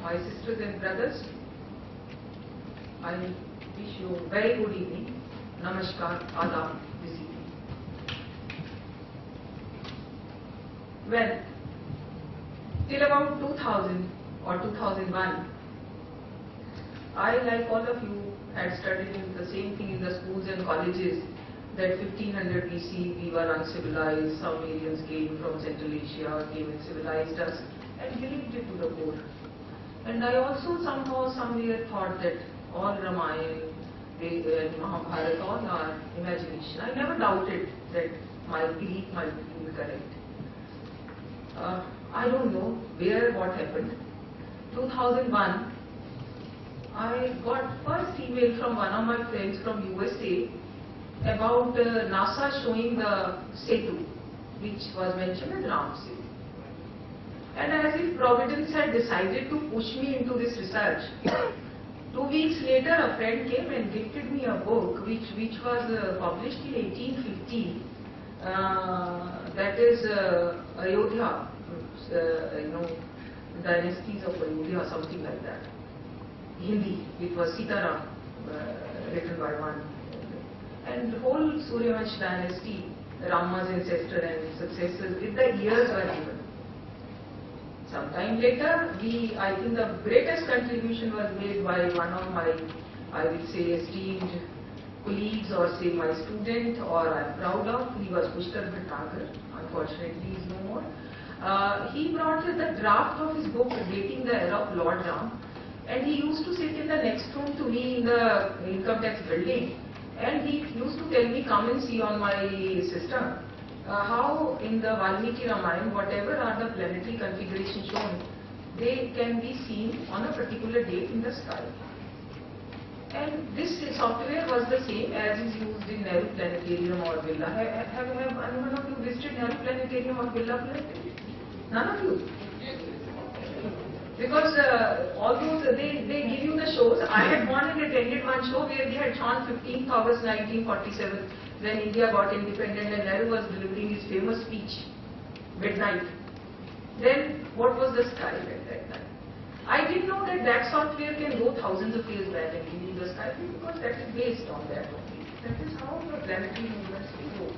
my sisters and brothers, I wish you a very good evening. Namaskar, Adab, this evening. Well, till about 2000 or 2001, I, like all of you, had studied in the same thing in the schools and colleges, that 1500 BC we were uncivilized, some aliens came from Central Asia, came and civilized us, and believed it to the core. And I also somehow, somewhere thought that all Ramayana, Mahabharata, all are imagination. I never doubted that my belief might be incorrect. I don't know where, what happened. 2001, I got first email from one of my friends from USA about NASA showing the Setu, which was mentioned as Ram Setu. And as if Providence had decided to push me into this research, 2 weeks later a friend came and gifted me a book which was published in 1850, that is Ayodhya, dynasties of Ayodhya, something like that. Hindi, it was Sitaram, written by one. And the whole Suryavansh dynasty, Rama's ancestor and successors, with the years were given. Sometime later, I think the greatest contribution was made by one of my, I will say, esteemed colleagues, or say my student, or I'm proud of. He was Pushkar Bhattagar. Unfortunately, he is no more. He brought the draft of his book dating the era of Lord Ram, and he used to sit in the next room to me in the income tax building, and he used to tell me, come and see on my system how in the Valmiki Ramayana, whatever are the planetary configurations shown, they can be seen on a particular date in the sky. And this software was the same as is used in Nehru Planetarium or Birla. Have anyone of you visited Nehru Planetarium or Birla Planetarium? None of you? Because although they give you the shows, I had gone and attended one show where they had shown 15th August 1947 when India got independent and Nehru was delivering his famous speech, midnight. Then what was the sky at that time? I didn't know that that software can go thousands of years back and give you the sky, because that is based on that only. That is how the planetary movements go.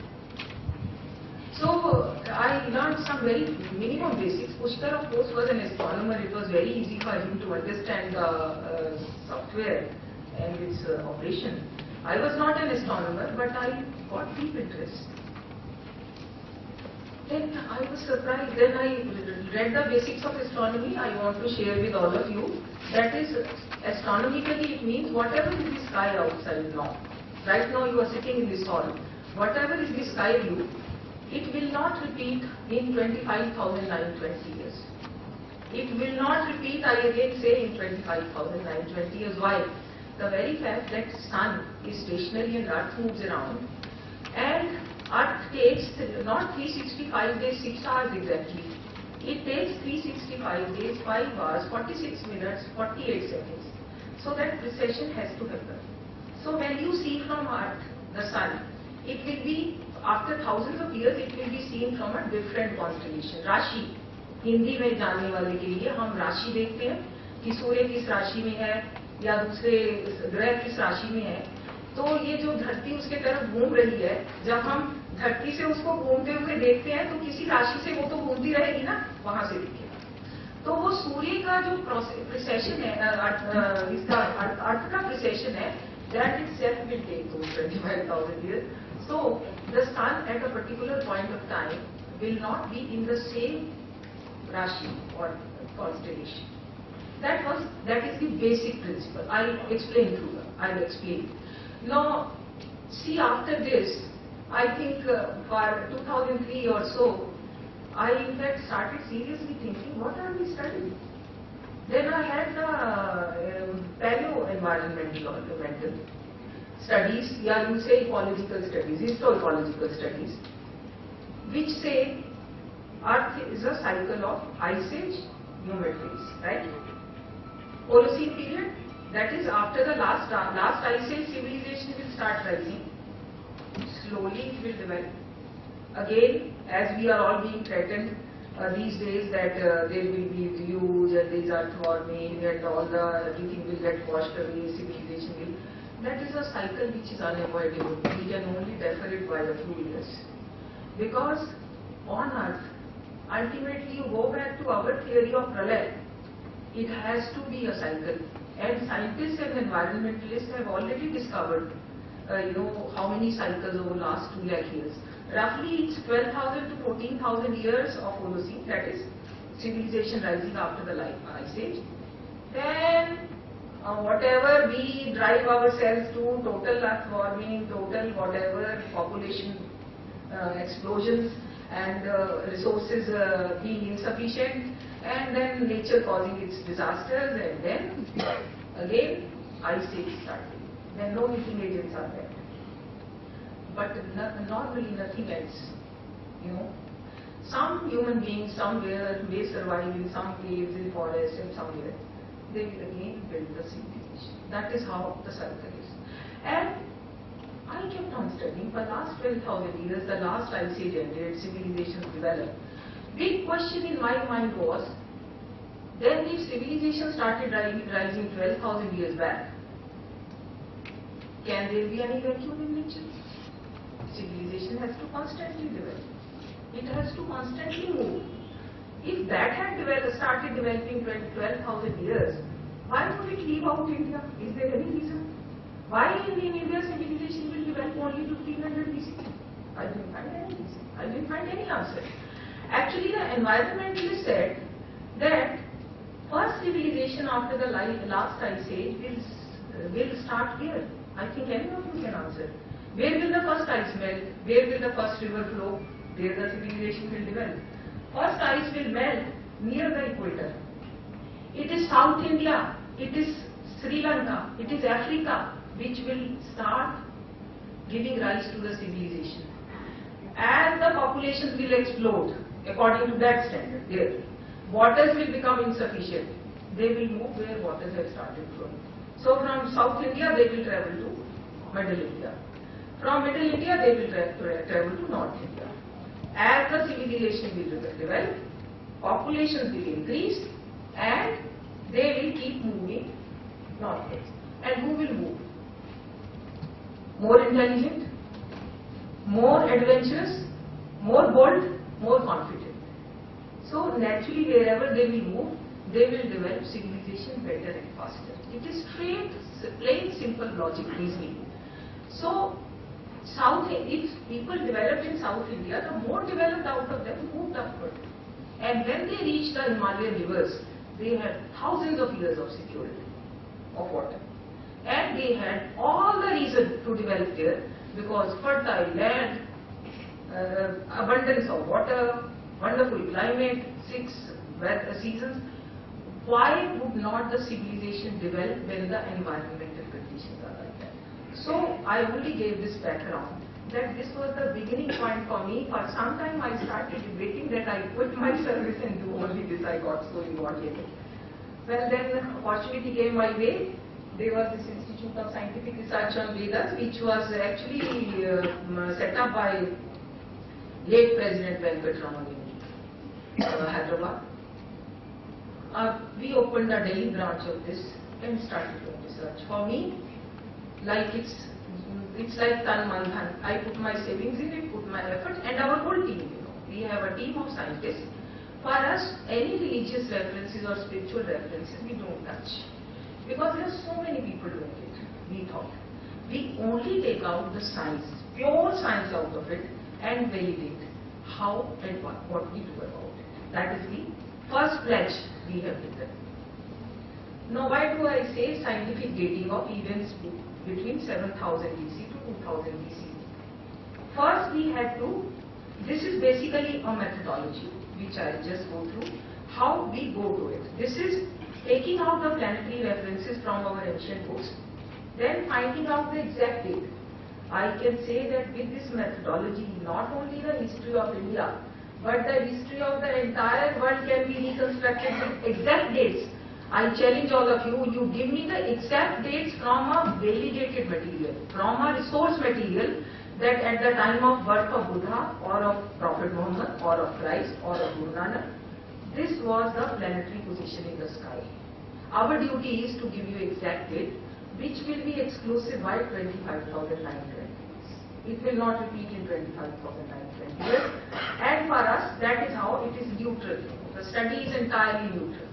So I learned some very minimum basics. Pushkar, of course, was an astronomer. It was very easy for him to understand the software and its operation. I was not an astronomer, but I got deep interest. Then I was surprised. Then I read the basics of astronomy. I want to share with all of you. That is, astronomically it means whatever is the sky outside now. Right now you are sitting in this hall. Whatever is the sky view, it will not repeat in 25,920 years. It will not repeat, I again say, in 25,920 years. Why? The very fact that sun is stationary and earth moves around, and earth takes not 365 days, 6 hours exactly. It takes 365 days, 5 hours, 46 minutes, 48 seconds. So that precession has to happen. So when you see from earth, the sun, it will be, after thousands of years, it will be seen from a different constellation. Rashi, Hindi में जानने वाले के लिए हम राशि देखते हैं कि सूर्य किस राशि में है या दूसरे ग्रह किस राशि में है. तो ये जो धरती उसके तरफ घूम रही है, जब हम धरती से उसको घूमते हुए देखते हैं तो किसी राशि से वो तो घूमती रहेगी ना, वहां से दिखेगा. तो वो सूर्य का जो प्रिसेशन है, इसका अर्थ का प्रिसेशन है, that itself will take those 25,000 years. So the sun at a particular point of time will not be in the same Rashi or constellation. That is the basic principle. I'll explain through that. I'll explain. Now, see, after this, I think for 2003 or so, I in fact started seriously thinking, what are we studying? Then I had the paleo-environmental studies, yeah, you say ecological studies, histo-ecological studies, which say Earth is a cycle of ice age, humid phase, right? Holocene period, that is after the last ice age, civilization will start rising. Slowly it will develop. Again, as we are all being threatened these days that there will be deluge and there is earthwarming and everything will get washed away, civilization will. That is a cycle which is unavoidable. We can only defer it by a few years. Because on earth, ultimately you go back to our theory of pralay, it has to be a cycle. And scientists and environmentalists have already discovered, how many cycles over the last 2 lakh years. Roughly it's 12,000 to 14,000 years of Holocene, that is civilization rising after the Ice Age. Then whatever we drive ourselves to, total earth warming, total whatever population explosions and resources being insufficient, and then nature causing its disasters, and then again Ice Age starting. Then no heating agents are there. But normally nothing else. Some human beings somewhere may survive in some caves, in forests, and somewhere. They will again build the civilization. That is how the cycle is. And I kept on studying for the last 12,000 years, the last Ice Age ended, civilizations developed. Big question in my mind was, then if civilization started rising 12,000 years back, can there be any vacuum in nature? Civilization has to constantly develop. It has to constantly move. If that had started developing 12,000 years, why would it leave out India? Is there any reason? Why in India civilization will develop only 1500 BC? I didn't find any reason. I didn't find any answer. Actually, the environmentalists said that first civilization after the last Ice Age will start here. I think any of you can answer. Where will the first ice melt? Where will the first river flow? There the civilization will develop. First ice will melt near the equator. It is South India, it is Sri Lanka, it is Africa which will start giving rise to the civilization. As the populations will explode according to that standard, there, waters will become insufficient. They will move where waters have started flowing. So from South India they will travel to Middle India. From Middle India they will travel to North India. As the civilization will develop, populations will increase and they will keep moving northwards. And who will move? More intelligent, more adventurous, more bold, more confident. So naturally wherever they will move, they will develop civilization better and faster. It is straight, plain, simple logic, reasoning. So if people developed in South India, the more developed out of them moved upward. And when they reached the Himalayan rivers, they had thousands of years of security of water. And they had all the reason to develop there because fertile land, abundance of water, wonderful climate, 6 seasons. Why would not the civilization develop when the environmental conditions are like that? So I only gave this background that this was the beginning point for me. For some time I started debating that I quit my service and do only this. I got so involved in it. Well, then opportunity came my way. There was this Institute of Scientific Research on Vedas, which was actually set up by late President Venkataraman in Hyderabad. We opened a Delhi branch of this and started doing research. For me, like it's like tan man dhan. I put my savings in it, put my effort, and our whole team. We have a team of scientists. For us, any religious references or spiritual references we don't touch because there are so many people doing it. We thought we only take out the science, pure science out of it, and validate how and what we do about it. That is the first pledge we have taken. Now, why do I say scientific dating of events between 7000 BC to 2000 BC? First, we had to, this is basically a methodology which I just go through, how we go to it. This is taking out the planetary references from our ancient books, then finding out the exact date. I can say that with this methodology, not only the history of India, but the history of the entire world can be reconstructed with exact dates. I challenge all of you, you give me the exact dates from a validated material, from a resource material that at the time of birth of Buddha or of Prophet Muhammad or of Christ or of Guru Nanak, this was the planetary position in the sky. Our duty is to give you exact date, which will be exclusive by 25,920 years. It will not repeat in 25,920 years. And for us, that is how it is neutral. The study is entirely neutral.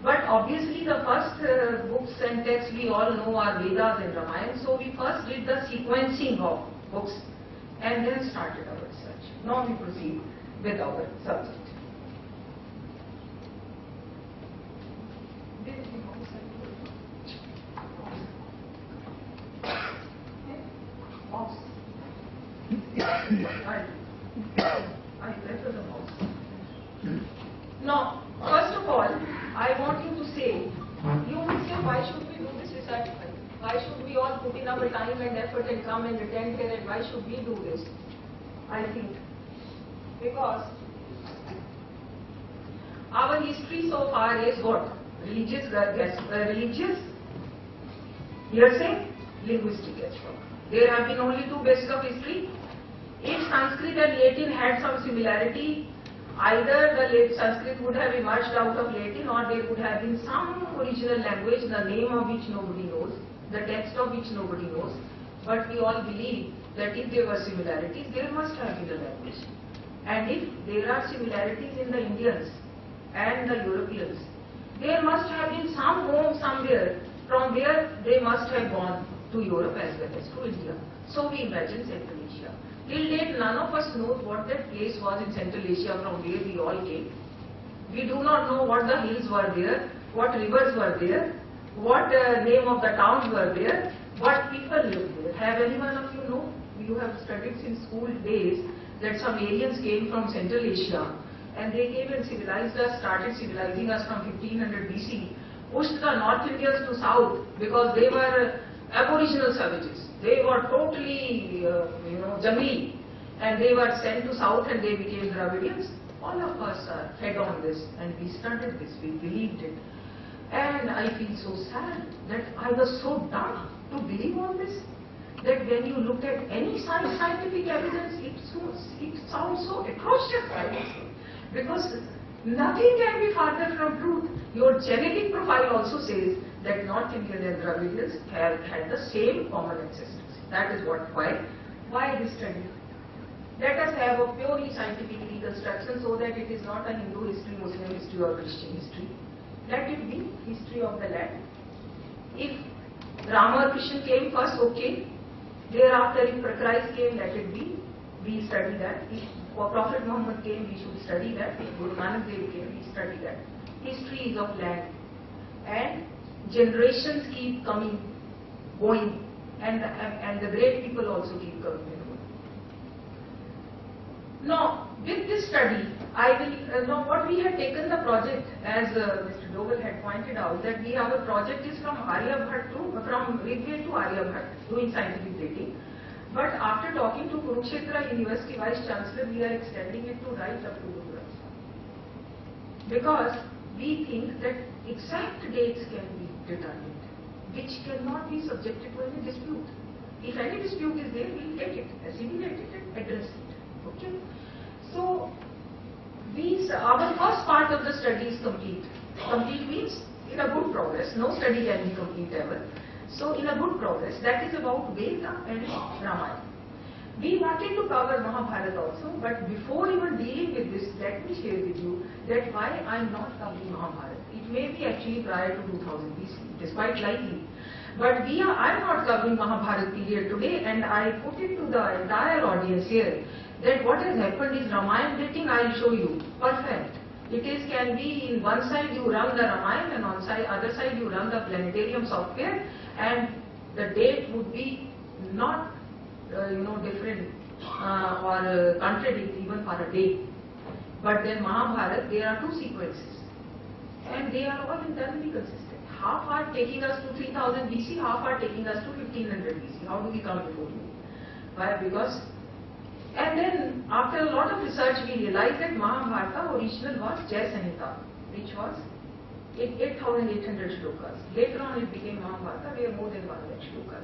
But obviously the first books and texts we all know are Vedas and Ramayana. So we first did the sequencing of books and then started our research. Now we proceed with our subject. I prefer the mouse. Now, first of all, I want you to say, you will say, why should we do this research? Why should we all put in our time and effort and come and attend here, and why should we do this? I think because our history so far is what? Religious, hearsay, linguistic guesswork. There have been only two bases of history. If Sanskrit and Latin had some similarity, either the Sanskrit would have emerged out of Latin, or there would have been some original language, the name of which nobody knows, the text of which nobody knows. But we all believe that if there were similarities, there must have been a language. And if there are similarities in the Indians and the Europeans, there must have been some home somewhere from where they must have gone to Europe as well as to India. So we imagine Central Asia. Till date, none of us knows what that place was in Central Asia from where we all came. We do not know what the hills were there, what rivers were there, what name of the towns were there, what people lived there. Have any one of you know? You have studied since school days that some aliens came from Central Asia and they came and civilized us, started civilizing us from 1500 BC, pushed the North Indians to South because they were aboriginal savages. They were totally, jungly, and they were sent to South and they became Dravidians. All of us are fed on this, and we studied this, we believed it. And I feel so sad that I was so dumb to believe on this, that when you look at any scientific evidence, it sounds so atrocious, I would say. Because nothing can be farther from truth. Your genetic profile also says that North Indian and Dravidians have had the same common ancestors. That is why this study. Let us have a purely scientific reconstruction so that it is not a Hindu history, Muslim history or Christian history. Let it be history of the land. If Rama or Krishna came first, okay. Thereafter, if Christ came, let it be. We study that. If Prophet Muhammad came, we should study that. If Guru Nanak Dev came, we study that. History is of land. And generations keep coming, going. And the great people also keep coming and going. Now, with this study, now what we had taken the project, as Mr. Dogal had pointed out, that our project is from Rigved to Aryabhat, doing scientific dating. But after talking to Kurukshetra University Vice Chancellor, we are extending it to right up to Guru Granth Sahib. Because we think that exact dates can be determined, which cannot be subjected to any dispute. If any dispute is there, we will take it, assimilate it and address it. Okay? So, our first part of the study is complete. Complete means in a good progress. No study can be complete ever. So, in a good progress, that is about Veda and Ramayana. We wanted to cover Mahabharata also, but before even dealing with this, let me share with you that why I am not covering Mahabharata. It may be actually prior to 2000 BC, it is quite likely. But I am not covering Mahabharata period today, and I put it to the entire audience here that what has happened is Ramayana dating, I will show you. Perfect. Can be in one side you run the Ramayana and on other side you run the planetarium software, and the date would be not different or contradict even for a day. But then Mahabharata, there are two sequences and they are all internally consistent. Half are taking us to 3000 BC, half are taking us to 1500 BC. How do we come before you? Why? Because, and then after a lot of research we realized that Mahabharata original was Jai Samhita, which was 8,800 shlokas. Later on it became Mahabharata, where more than 1 lakh shlokas.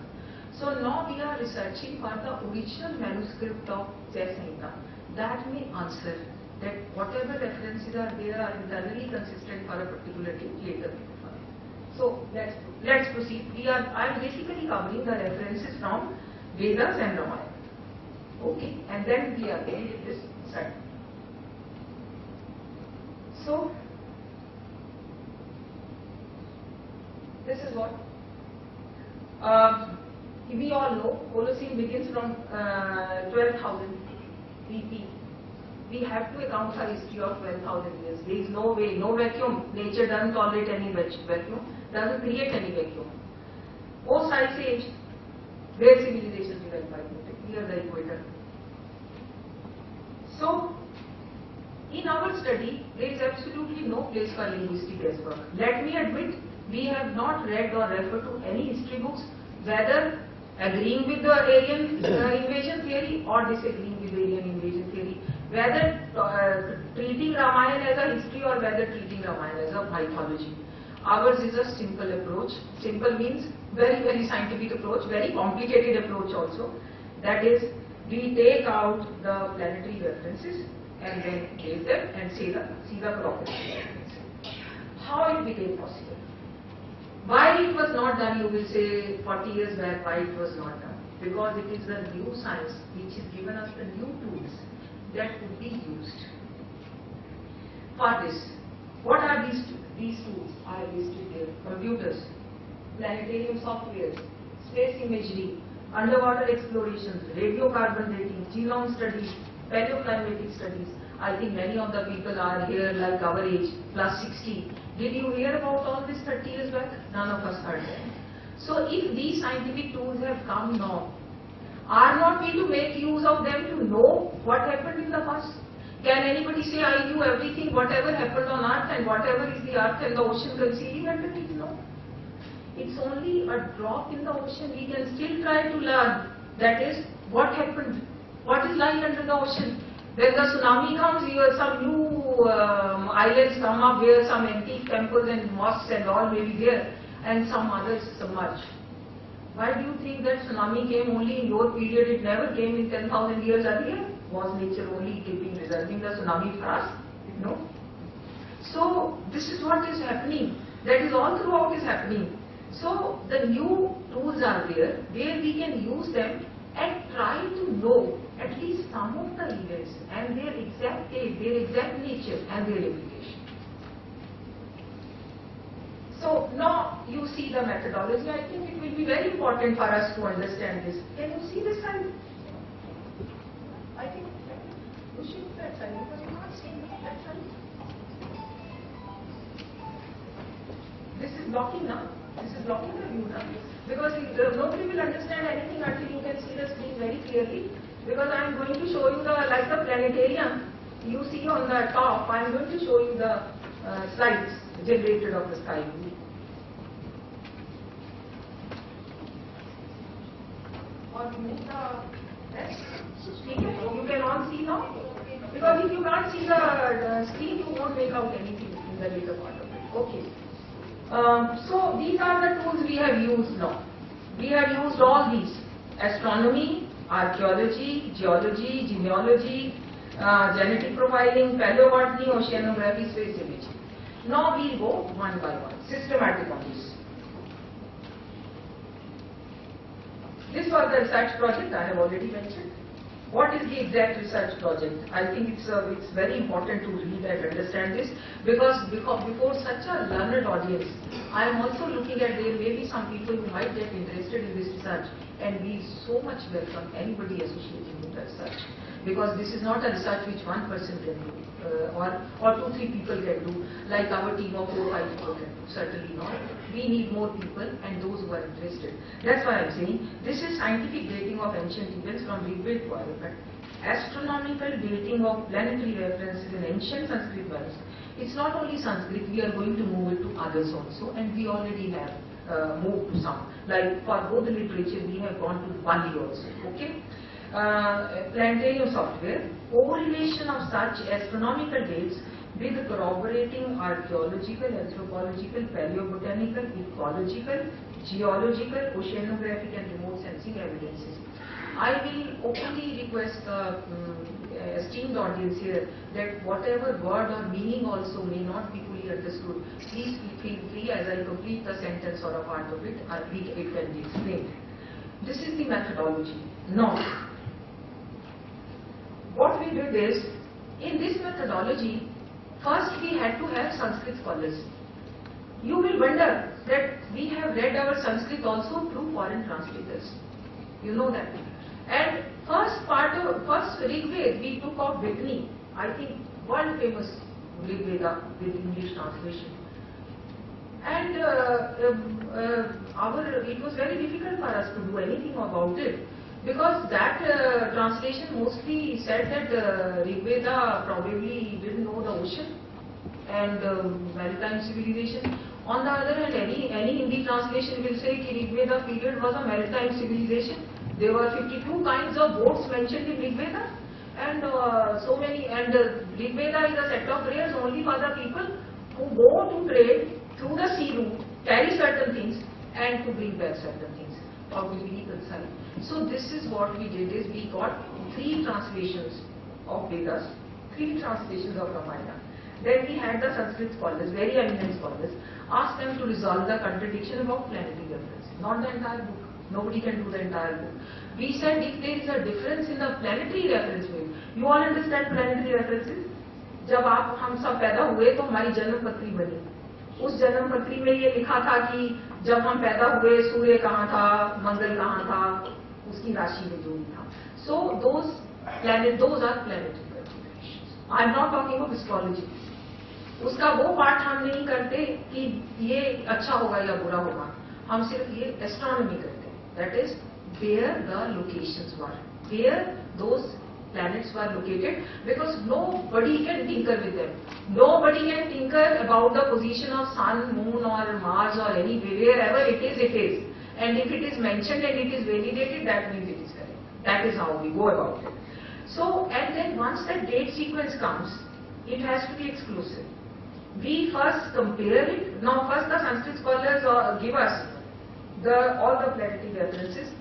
So now we are researching for the original manuscript of Jai Samhita that may answer that whatever references are there are internally consistent for a particular date later. So let's proceed. I am basically covering the references from Vedas and Ramayana. Okay, and then we are going with this study. So this is what we all know. Holocene begins from 12,000 BP. We have to account for history of 12,000 years. There is no way, no vacuum. Nature doesn't tolerate any vacuum, doesn't create any vacuum. Post Ice Age, where civilization developed by near the equator. So, in our study, there is absolutely no place for linguistic guesswork. Let me admit, we have not read or referred to any history books, whether agreeing with the alien invasion theory or disagreeing with the alien invasion theory, whether treating Ramayana as a history or whether treating Ramayana as a mythology. Ours is a simple approach. Simple means very, very scientific approach, very complicated approach also. That is, we take out the planetary references and then place them and see the properties. How it became possible? Why it was not done, you will say 40 years back, why it was not done? Because it is the new science which has given us the new tools that could be used. For this, what are these tools? These tools are listed here: computers, planetarium software, space imagery, underwater explorations, radiocarbon dating, genome studies, paleoclimatic studies. I think many of the people are here like our age, plus 60. Did you hear about all this 30 years back? None of us heard. So if these scientific tools have come now, are not we to make use of them to know what happened in the past? Can anybody say, I knew everything, whatever happened on earth and whatever is the earth and the ocean concealing underneath? No. It's only a drop in the ocean. We can still try to learn, that is, what happened, what is lying under the ocean. When the tsunami comes, here some new islands come up where some antique temples and mosques and all may be there, and some others submerge. Why do you think that tsunami came only in your period? It never came in 10,000 years earlier. Was nature only reserving the tsunami for us? No. So this is what is happening. That is all throughout is happening. So the new tools are there where we can use them and try to know at least some of the events and their exact date, their exact nature and their implication. So now you see the methodology. I think it will be very important for us to understand this. Can you see this side? I think you should look that side because you're not seeing that side. This is blocking now. This is blocking the view now. Because nobody will understand anything until you can see the screen very clearly. Because I am going to show you like the planetarium you see on the top. I am going to show you the slides generated of the sky view. Or make the rest. You can all see now. Because if you can't see the screen, you won't make out anything in the later part of it. Okay. So these are the tools we have used now. We have used all these: astronomy, archaeology, geology, genealogy, genetic profiling, paleobotany, oceanography, space imaging. Now we will go one by one, systematic on this. This was the research project I have already mentioned. What is the exact research project? I think it's very important to read and understand this because before such a learned audience, I am also looking at there may be some people who might get interested in this research, and we so much welcome anybody associated with the research, because this is not a research which one person can do or 2-3 people can do, like our team of 4-5 people can do. Certainly not. We need more people and those who are interested. That's why I am saying this is scientific dating of ancient events from Big Bang to Arabic. Astronomical dating of planetary references in ancient Sanskrit words. It's not only Sanskrit, we are going to move it to others also, and we already have moved to some. Like for both the literature, we have gone to Bali also. Okay? Planetarium software, correlation of such astronomical dates with corroborating archaeological, anthropological, paleobotanical, ecological, geological, oceanographic and remote sensing evidences. I will openly request the esteemed audience here that whatever word or meaning also may not be fully understood, please feel free as I complete the sentence or a part of it, it can be explained. This is the methodology. Now, what we did is, in this methodology, first we had to have Sanskrit scholars. You will wonder that we have read our Sanskrit also through foreign translators. You know that. And first Rigveda we took of Whitney, I think world famous Rigveda with English translation. And it was very difficult for us to do anything about it, because that translation mostly said that Rigveda probably didn't know the ocean and maritime civilization. On the other hand, any Hindi translation will say that Rigveda period was a maritime civilization. There were 52 kinds of boats mentioned in Rigveda, and so many. And Rigveda is a set of prayers only for the people who go to trade through the sea route, carry certain things, and to bring back certain things. How will be reconciled? So this is what we did: is we got 3 translations of Vedas, 3 translations of Ramayana. Then we had the Sanskrit scholars, very eminent scholars, ask them to resolve the contradiction about planetary reference, not the entire book. Nobody can do the entire book. We said if there is a difference in the planetary reference with, you all understand planetary references? जब हम सब पैदा हुए तो हमारी जन्म पत्री बनी. उस जन्म पत्री में ये लिखा था कि जब हम पैदा हुए सूर्य कहाँ था, मंगल कहाँ था, उसकी राशि में जो भी था. So those are planetary references. I am not talking of astrology. उसका वो पाठ हम नहीं करते कि ये अच्छा होगा या बुरा होगा. हम सिर्फ ये एस्ट्रोनॉमी करते हैं. That is where the locations were, where those planets were located, because nobody can tinker with them. Nobody can tinker about the position of sun, moon or Mars or anywhere, wherever it is, it is. And if it is mentioned and it is validated, that means it is correct. That is how we go about it. So, and then once the date sequence comes, it has to be exclusive. We first compare it. Now first the Sanskrit scholars give us all the planetary references.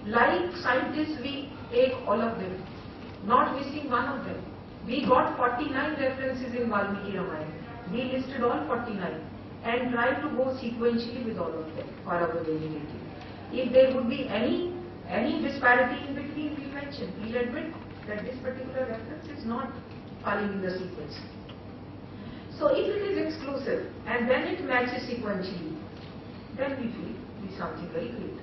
Like scientists, we take all of them, not missing one of them. We got 49 references in Valmiki Ramayana. We listed all 49 and tried to go sequentially with all of them for our validity. If there would be any disparity in between, we mention. We admit that this particular reference is not falling in the sequence. So if it is exclusive and then it matches sequentially, then we feel it is something very great.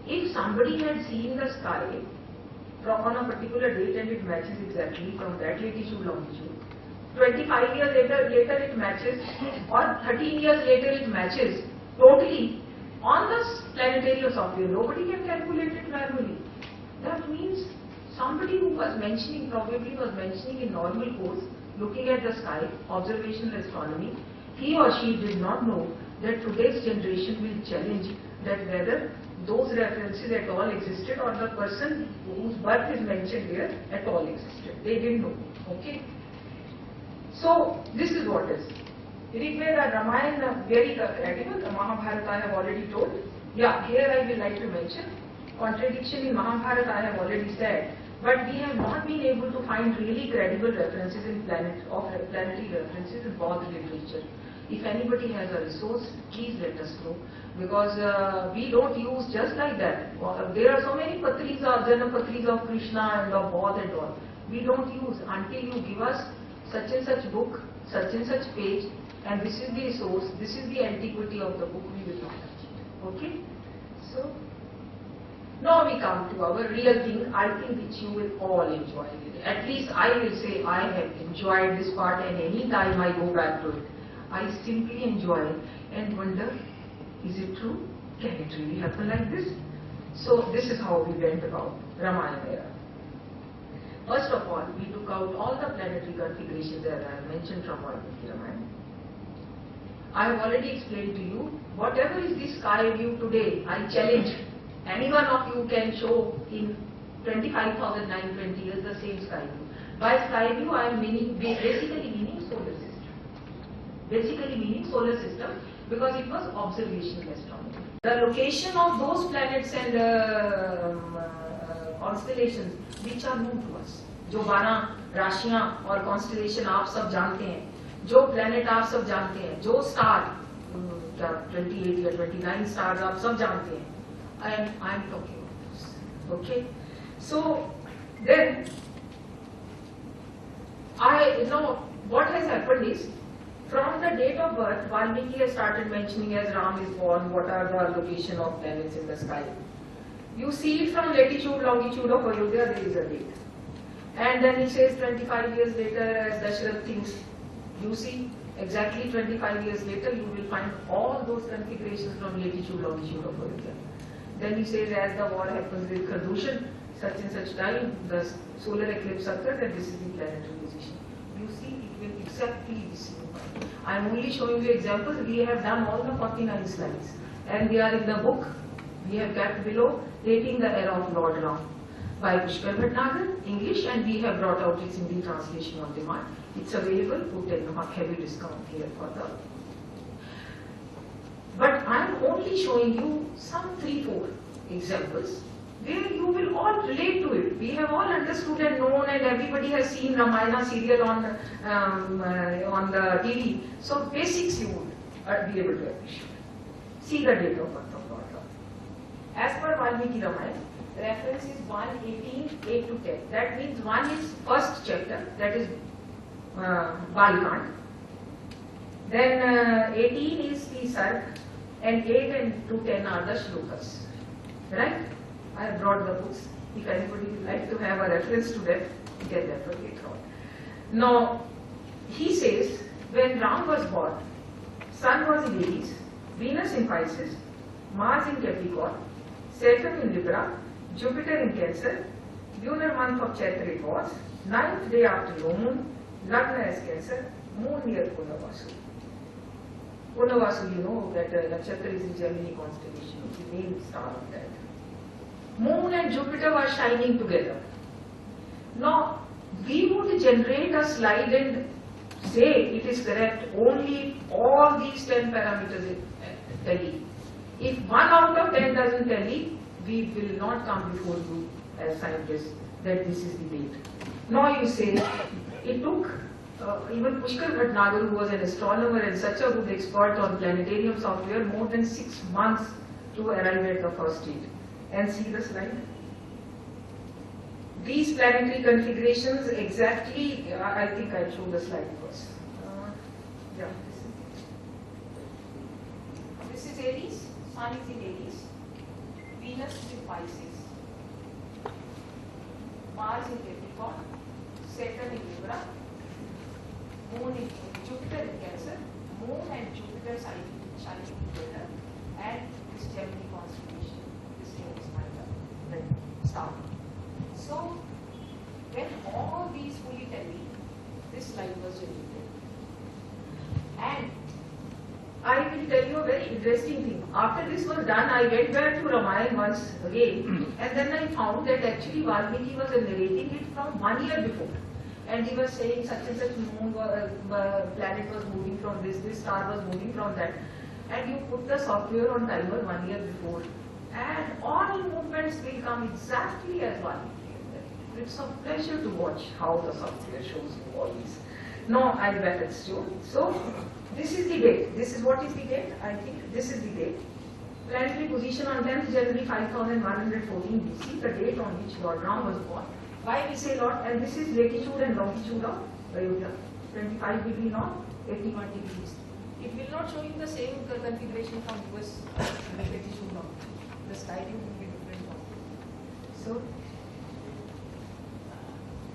If somebody had seen the sky on a particular date and it matches exactly from that latitude, longitude, 25 years later it matches, or 13 years later it matches totally on the planetary software, nobody can calculate it manually. That means somebody who was mentioning, probably was mentioning in normal course, looking at the sky, observational astronomy, he or she did not know that today's generation will challenge that whether those references at all existed or the person whose birth is mentioned here at all existed. They didn't know. Okay. So this is what is. Rigveda, Ramayana, very credible. Mahabharata I have already told. Yeah, here I will like to mention contradiction in Mahabharata I have already said. But we have not been able to find really credible references in planetary references in Bauddha literature. If anybody has a resource, please let us know, because we don't use just like that. There are so many patris, Janam patris of Krishna and of Bauddha and all. We don't use until you give us such and such book, such and such page, and this is the resource, this is the antiquity of the book, we will not touch it. Okay? So, now we come to our real thing, I think which you will all enjoy. At least I will say I have enjoyed this part, and any time I go back to it, I simply enjoy and wonder, is it true? Can it really happen like this? So this is how we went about Ramayana era. First of all, we took out all the planetary configurations that I have mentioned from Valmiki Ramayana. I have already explained to you, whatever is the sky view today, I challenge any one of you can show in 25,920 years the same sky view. By sky view, I am basically meaning solar system. Basically meaning solar system, because it was observational astronomy. The location of those planets and constellations which are known to us, जो 12 राशियां और constellation आप सब जानते हैं, जो planet आप सब जानते हैं, जो star 28 या 29 stars आप सब जानते हैं, I am talking about this. Okay, so then I know what has happened is, from the date of birth, Valmiki has started mentioning as Ram is born, what are the location of planets in the sky. You see it from latitude, longitude of Ayodhya, there is a date. And then he says 25 years later, as Dashrath thinks, you see, exactly 25 years later, you will find all those configurations from latitude, longitude of Ayodhya. Then he says, as the war happens with Khadushan, such and such time, the solar eclipse occurred, and this is the planetary position. You see, it will exactly be seen. I am only showing you examples. We have done all the 49 slides, and they are in the book. We have kept below, Dating the Era of Lord Ram by Pushkar Bhatnagar, English, and we have brought out its Hindi translation on demand. It's available, put a heavy discount here for the. But I am only showing you some 3-4 examples where you will all relate to it. We have all understood and known, and everybody has seen Ramayana serial on the TV. So basics you would be able to appreciate. See the date of birth of Lord Ram. As per Valmiki Ramayana, reference is 1:18, 8 to 10. That means 1 is first chapter, that is Balkand. Then 18 is the Sarg, and 8 and to 10 are the shlokas. Right? I have brought the books. If anybody would like to have a reference to that, you can refer later on. Now, he says, when Ram was born, Sun was in Aries, Venus in Pisces, Mars in Capricorn, Saturn in Libra, Jupiter in Cancer, lunar month of Chaitra it was, 9th day after new moon, Lagna as Cancer, moon near Punavasu. Punavasu, you know that Nakshatra is in Gemini constellation, the main star of that. Moon and Jupiter were shining together. Now, we would generate a slide and say it is correct only all these 10 parameters tally. If 1 out of 10 doesn't tally, we will not come before you as scientists that this is the date. Now you say, it took even Pushkar Bhatnagar, who was an astronomer and such a good expert on planetarium software, more than 6 months to arrive at the first date. And see the slide. These planetary configurations exactly, I think I'll show the slide first. Yeah, this is Aries, Sun is in Aries, Venus is in Pisces, Mars in Capricorn, Saturn in Libra, Moon in Jupiter in Cancer, Moon and Jupiter shining together, and this Gemini constellation. Star. So, when all these fully tally, this slide was generated. And I will tell you a very interesting thing. After this was done, I went back to Ramayana once again, and then I found that actually Valmiki was narrating it from 1 year before. And he was saying such and such moon, planet was moving from this star was moving from that. And you put the software on timer 1 year before. And all movements will come exactly as one. It's a pleasure to watch how the software shows you all these. No, I'll bet it's true. So, this is the date. This is what is the date? I think this is the date. Planetary position on 10th January 5114 BC, the date on which Lord Ram was born. Why we say Lord? And this is latitude and longitude of Ayodhya. 25 degree north, 81 degrees. It will not show you the same configuration from US latitude north. The styling will be different. So,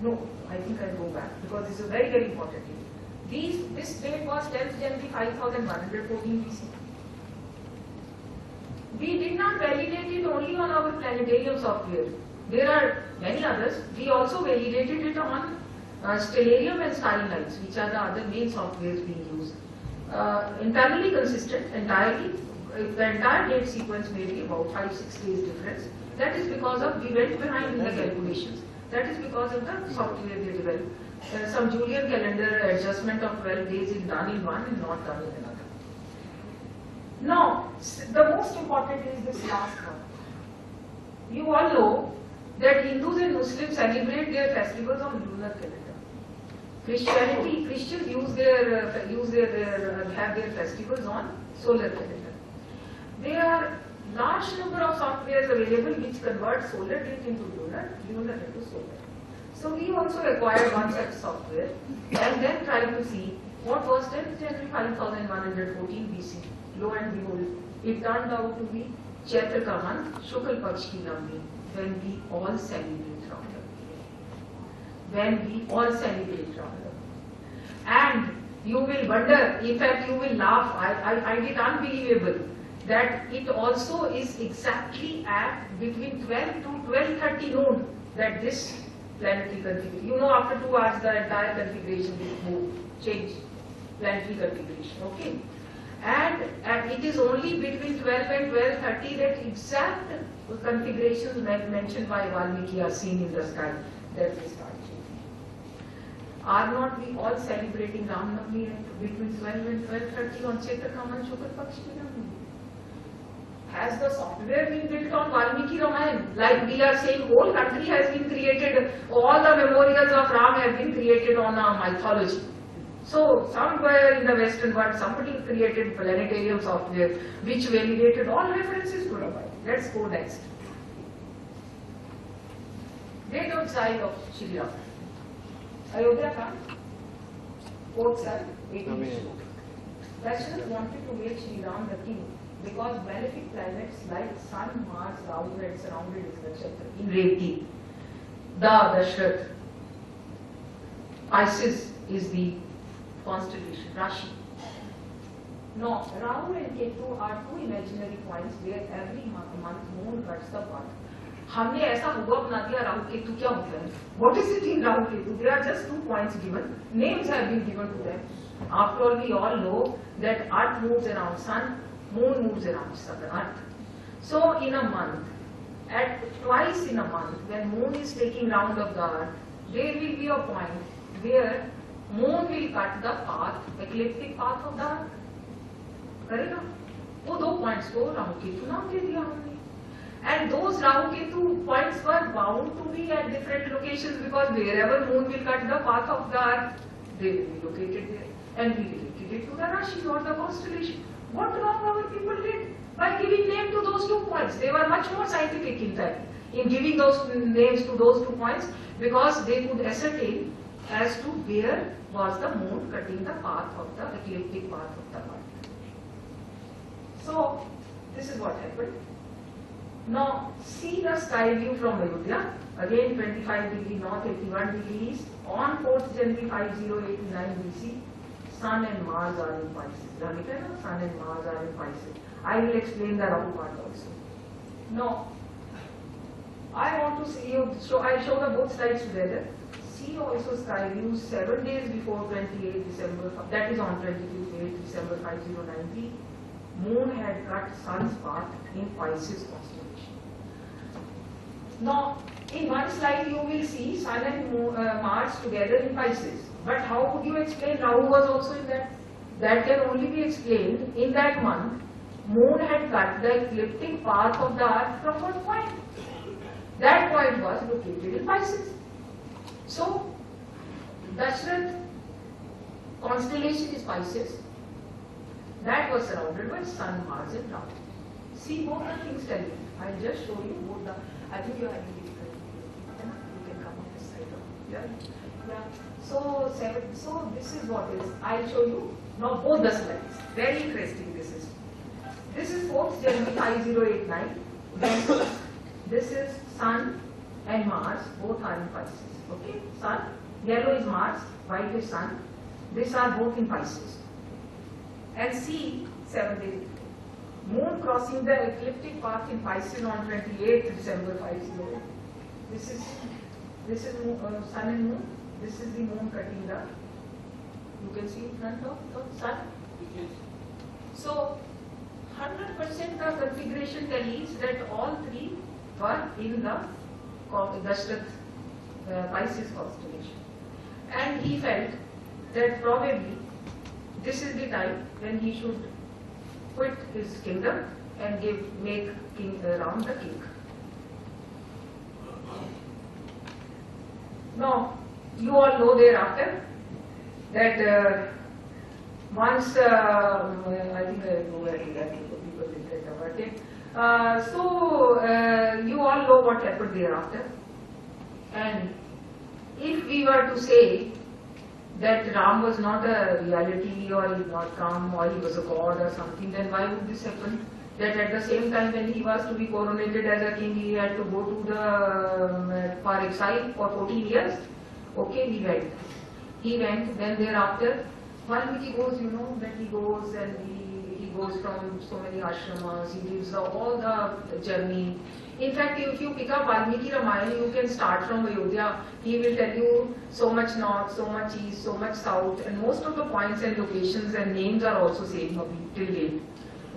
no, I think I'll go back because this is a very, very important thing. This date was 10th January 5114 BC. We did not validate it only on our planetarium software. There are many others. We also validated it on Stellarium and Starry Nights, which are the other main softwares being used. Internally consistent, entirely. The entire date sequence may be about 5-6 days difference. That is because of we went behind in the calculations. That is because of the software they developed. some Julian calendar adjustment of 12 days is done in one and not done in another. Now, the most important is this last one. You all know that Hindus and Muslims celebrate their festivals on lunar calendar. Christians have their festivals on solar calendar. There are large number of softwares available which convert solar date into lunar, lunar into solar. So we also acquired one such software and then tried to see what was 10th January 5114 BC. Lo and behold, it turned out to be Chaitra ka month, Shukal Paksh ki Navami, when we all celebrate Ramdam. When we all celebrate Ramdam. And you will wonder, in fact you will laugh, I find it unbelievable that it also is exactly at between 12 to 12:30 noon that this planetary configuration. You know, after 2 hours the entire configuration will move, change planetary configuration. Okay, and it is only between 12 and 12:30 that exact configurations mentioned by Valmiki are seen in the sky that we start changing. Are not we all celebrating Ram Navami between 12 and 12:30 on Chaitra Kaman Shukal Paksh ki Navami? Has the software been built on Valmiki Ramayana? Like we are saying, whole country has been created, all the memorials of Ram have been created on a mythology. So somewhere in the Western world, somebody created planetarium software which validated all references to Ramayana. Let's go next. Date of exile of Shri Ram. Ayodhya ka? 4th Sal, 18. Dasharatha wanted to make Shri Ram the king, because malefic planets like Sun, Mars, Rahu had surrounded his nakshatra in Revati. The Dashrath. Pisces is the constellation, Rashi. Now, Rahu and Ketu are two imaginary points where every month moon cuts the path. हमने ऐसा हुआ बना दिया राहु केतु क्या होता है? What is it in Rahu Ketu? There are just 2 points given. Names have been given to them. After all, we all know that Earth moves around Sun, Moon moves around Earth. So in a month, at twice in a month, when Moon is taking round of the Earth, there will be a point where Moon will cut the path, ecliptic path of the Earth. करेगा? वो 2 points को राहु केतु नाम दे दिया हमने. And those Rahu Ketu points were bound to be at different locations because wherever Moon will cut the path of the Earth, they will be located there. And we related it to the Rashi or the constellation. What wrong our people did by giving name to those 2 points? They were much more scientific in fact in giving those names to those 2 points because they could ascertain as to where was the Moon cutting the path of the ecliptic path of the Earth. So this is what happened. Now see the sky view from Ayodhya. Again 25 degree north, 81 degree east. On 4th January 5089 BC, Sun and Mars are in Pisces. Sun and Mars are in Pisces. I will explain the Rahu part also. Now, I want to see you. So I show the both slides together. See also sky view 7 days before 28 December. That is on 28 December 5090. Moon had cut Sun's path in Pisces constellation. Now, in one slide you will see Sun and Mars together in Pisces. But how would you explain Rahu was also in that? That can only be explained in that month. Moon had cut the ecliptic path of the Earth from one point. That point was located in Pisces. So, Dashrath constellation is Pisces. That was surrounded by Sun, Mars and Rahu. See both the things tell you. I will just show you both the. I think you are having difficulty. You can come on this side. Yeah. So this is what is. I will show you now both the slides. Very interesting this is. This is 4th January 5089. Then this is Sun and Mars. Both are in Pisces. Okay. Sun. Yellow is Mars. White is Sun. These are both in Pisces. And see 7 days. Moon crossing the ecliptic path in Pisces on 28th December 50. This is Sun and Moon. This is the Moon cutting the. You can see in front of the Sun. So 100% the configuration tells that all 3 were in the Dashrath Pisces constellation. And he felt that probably this is the time when he should quit his kingdom and make King Ram the king. Now, you all know thereafter that once, I think I know where people will get about it. You all know what happened thereafter. And if we were to say that Ram was not a reality, or he did not come, or he was a god or something, then why would this happen? That at the same time when he was to be coronated as a king, he had to go to the for exile for 14 years. Okay, he went. He went. Then thereafter, Valmiki goes, you know, that he goes and he goes from so many ashramas. He gives all the journey. In fact, if you pick up Valmiki Ramayana, you can start from Ayodhya. He will tell you so much north, so much east, so much south, and most of the points and locations and names are also same till date.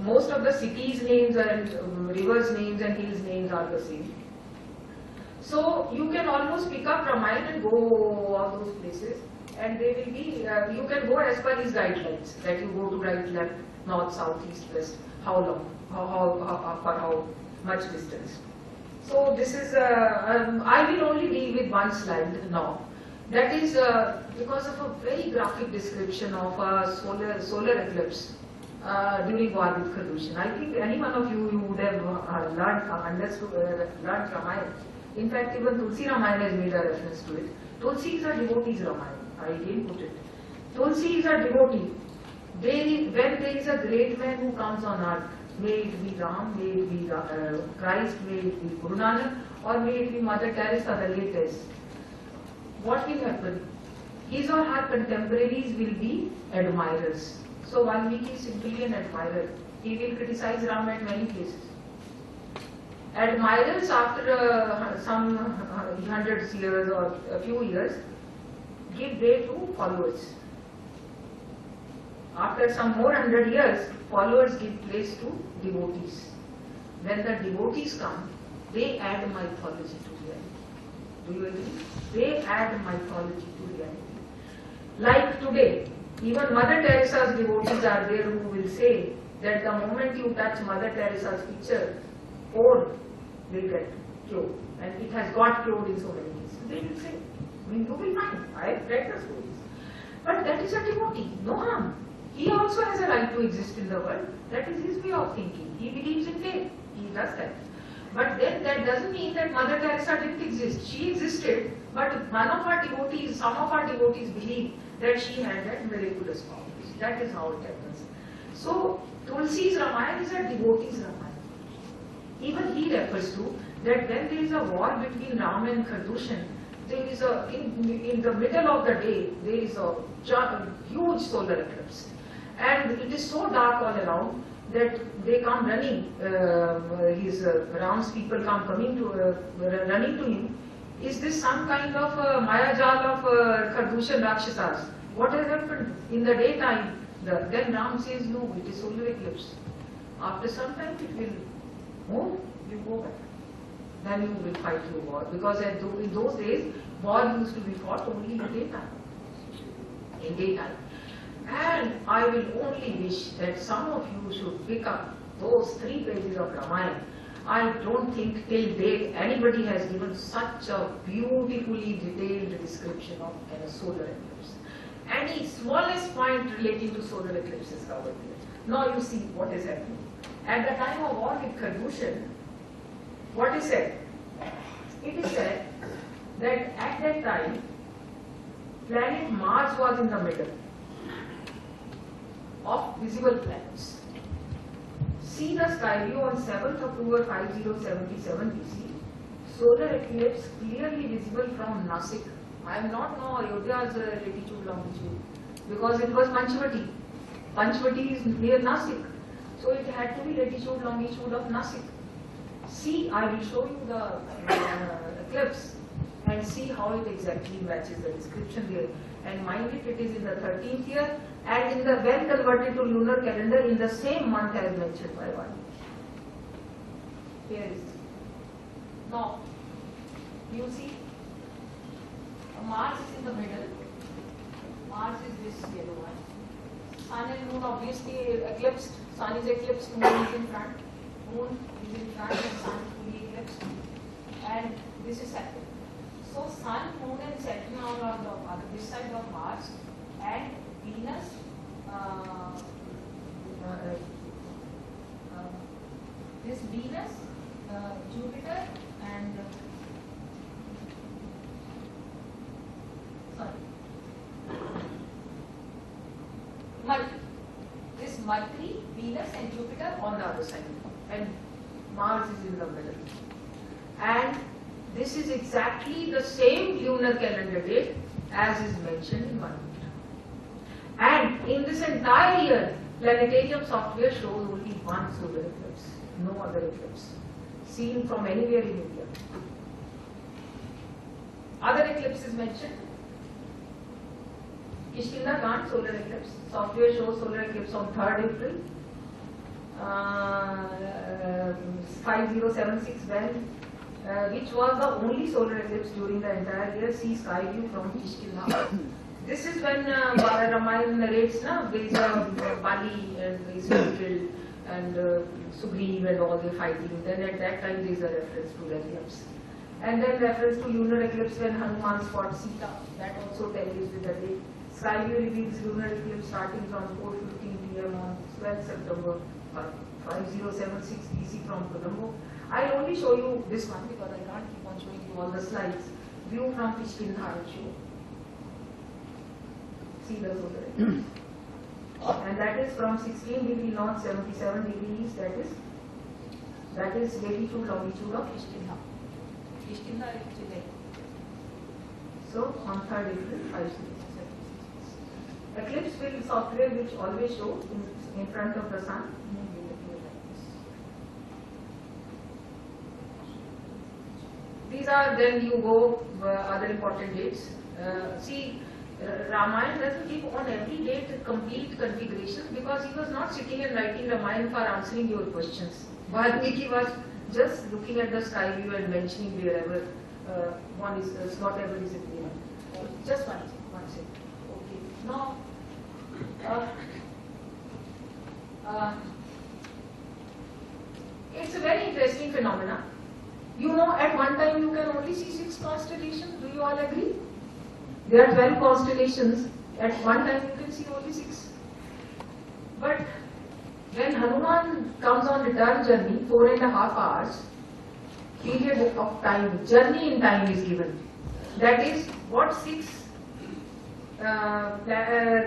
Most of the cities' names and rivers' names and hills' names are the same. So you can almost pick up Ramayana and go all those places, and they will be. You can go as per his guidelines. That you go to right, left, north, south, east, west. How long? For how much distance? So this is. I will only deal with one slide now. That is because of a very graphic description of a solar eclipse during war with Khadushyan. I think any one of you would have learned Ramayana. In fact, even Tulsi Ramayana has made a reference to it. Tulsi is a devotee's Ramayana. I didn't put it. Tulsi is a devotee. When there is a great man who comes on earth, may it be Ram, may it be Christ, may it be Guru Nanak, or may it be Mother Teresa, the latest. What will happen? His or her contemporaries will be admirers. So Valmiki is simply an admirer. He will criticize Ram at many places. Admirers, after some hundreds years or a few years, give way to followers. After some more 100 years, followers give place to devotees. When the devotees come, they add mythology to reality. Do you agree? They add mythology to reality. Like today, even Mother Teresa's devotees are there who will say that the moment you touch Mother Teresa's picture, or will get cured. And it has got cured in so many cases. They will say, I mean, you will find. I have read the stories. But that is a devotee, no harm. He also has a right to exist in the world. That is his way of thinking. He believes in faith. He does that. But then that doesn't mean that Mother Teresa didn't exist. She existed, but one of our devotees, some of our devotees believe that she had that miraculous powers. That is how it happens. So, Tulsi's Ramayana is a devotee's Ramayana. Even he refers to that when there is a war between Ram and Khadushyan, there is a, in the middle of the day, there is a huge solar eclipse. And it is so dark all around that they come running, Ram's people come running to him. Is this some kind of Mayajal of Khadushyan Rakshasas? What has happened? In the daytime, then Ram says, no, it is solar eclipse. After some time it will move, you go back. Then you will fight your war. Because in those days, war used to be fought only in daytime. In daytime. And I will only wish that some of you should pick up those 3 pages of Ramayana. I don't think till date anybody has given such a beautifully detailed description of a solar eclipse. Any smallest point relating to solar eclipse is covered here. Now you see what is happening. At the time of war with Khadushyan, what is said? It is said that at that time, planet Mars was in the middle of visible planets. See the sky view on 7th October 5077 BC. Solar eclipse clearly visible from Nasik. I am not know Ayodhya's latitude longitude because it was Panchvati. Panchvati is near Nasik. So it had to be latitude longitude of Nasik. See, I will show you the eclipse and see how it exactly matches the description there. And mind it, it is in the 13th year and in the when converted to lunar calendar in the same month as mentioned by one. Here is it. Now, you see, Mars is in the middle Mars is this yellow one. Sun and Moon obviously eclipsed. Sun is eclipsed, Moon is in front. Moon is in front and Sun fully eclipsed. And this is Saturn. So Sun, Moon and Saturn are on this side of Mars, and Venus, this Venus, Jupiter and Mercury. This Mercury, Venus and Jupiter on the other side, and Mars is in the middle. And this is exactly the same lunar calendar date as is mentioned in 1 meter. And in this entire year, planetarium software shows only one solar eclipse, no other eclipse, seen from anywhere in India. Other eclipses mentioned. Kishkinda Ghan solar eclipse. Software shows solar eclipse on 3rd April. 5076 when which was the only solar eclipse during the entire year. See sky view from Kishkinda. This is when Bala Ramayana narrates Veda, Bali and Israel and Sugriv and all the fighting. Then at that time there is a reference to the eclipse. And then reference to lunar eclipse when Hanuman fought Sita. That also tells you the date. Sky view reveals lunar eclipse starting from 4:15 p.m. on 12th September 5076 BC from Colombo. I'll only show you this one because I can't keep on showing you all the slides. View from Kishkinda I'll show. See the solar eclipse. And that is from 16 degree north, 77 degree east. That is latitude, longitude of Kishkinda. Kishkinda is today. So on 3rd April 576. Eclipse field software which always show in front of the sun. These are then you go other important dates. See, Ramayana doesn't give on every date complete configurations because he was not sitting and writing Ramayana for answering your questions. Valmiki was just looking at the sky view and mentioning wherever one is, whatever is in there. Just one second. Okay. Now, it's a very interesting phenomenon. You know, at one time you can only see 6 constellations. Do you all agree? There are 12 constellations. At one time you can see only 6. But when Hanuman comes on return journey, 4.5 hours, period of time, journey in time is given. That is what 6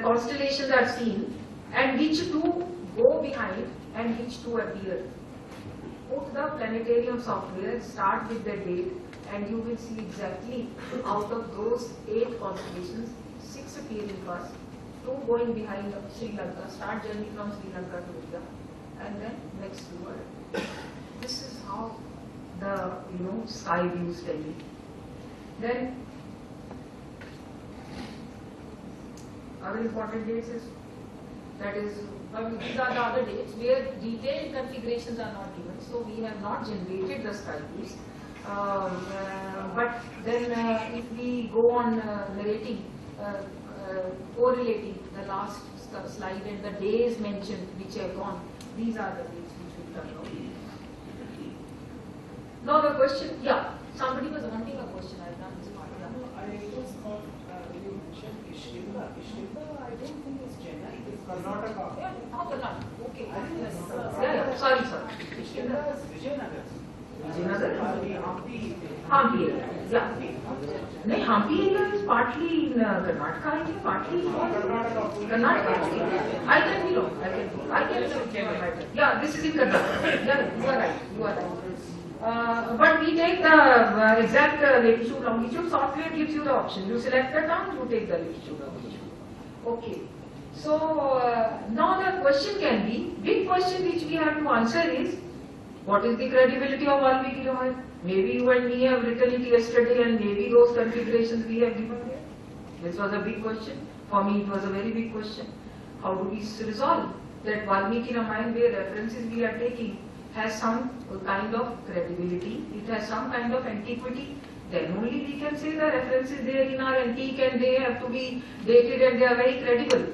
constellations are seen and which 2 go behind and which 2 appear. Put the planetarium software, start with the date, and you will see exactly out of those 8 constellations, 6 appearing first, 2 going behind Sri Lanka, start journey from Sri Lanka to India, and then next 2 are. This is how the sky views tell you. Then other important dates is these are the other dates where detailed configurations are not given. So we have not generated the sky views. But then if we go on narrating, correlating the last slide and the days mentioned which have gone, these are the dates which we turn out. Now the question, somebody was wanting a question. I've done this part. I just thought you mentioned Kishkinda. Kishkinda, I don't think it's Chennai. It's Karnataka. Yeah, Karnataka. Okay. Sorry. Kishkinda is Vijayanagar. Hampi area. Yeah. No, Hampi area is partly in Karnataka, partly in Karnataka. I can be wrong. I can be wrong. Yeah, this is in Karnataka. Yeah, you are right. But we take the exact latitude, longitude. Software gives you the option. You select the town, you take the latitude, longitude. Okay. So now the question can be, big question which we have to answer is, what is the credibility of Valmiki Ramayana? Maybe you and me have written it yesterday and maybe those configurations we have given here. This was a big question. For me it was a very big question. How do we resolve that Valmiki Ramayana where references we are taking has some kind of credibility, it has some kind of antiquity, then only we can say the references there in our antique and they have to be dated and they are very credible.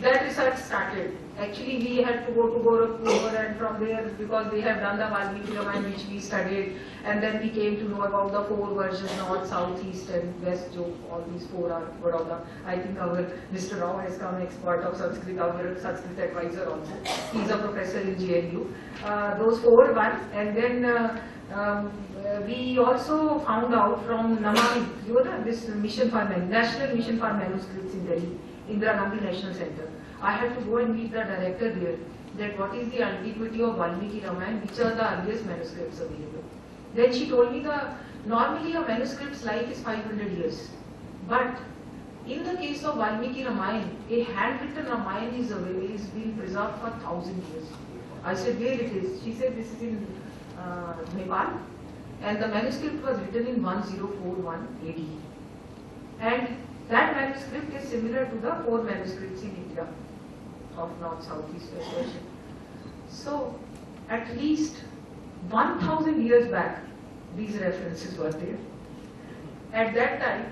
That research started. Actually, we had to go to Gorakhpur and from there, because they have done the Valmiki Ramayana which we studied, and then we came to know about the 4 versions, north, south, east and west, all these 4 are Baroda. I think our Mr. Rao has come expert of Sanskrit, our Sanskrit advisor also. He is a professor in JNU. Those 4 one, and then we also found out from Namami, you know, this mission for National Mission for Manuscripts in Delhi, Indira Gandhi National Center. I had to go and meet the director there, that what is the antiquity of Valmiki Ramayana, which are the earliest manuscripts available. Then she told me normally a manuscript's life is 500 years. But in the case of Valmiki Ramayana, a handwritten Ramayana is being preserved for 1,000 years. I said, where it is? She said, this is in Nepal, and the manuscript was written in 1041 AD. And that manuscript is similar to the 4 manuscripts in India of North, South, East, West Asia. So, at least 1,000 years back, these references were there. At that time,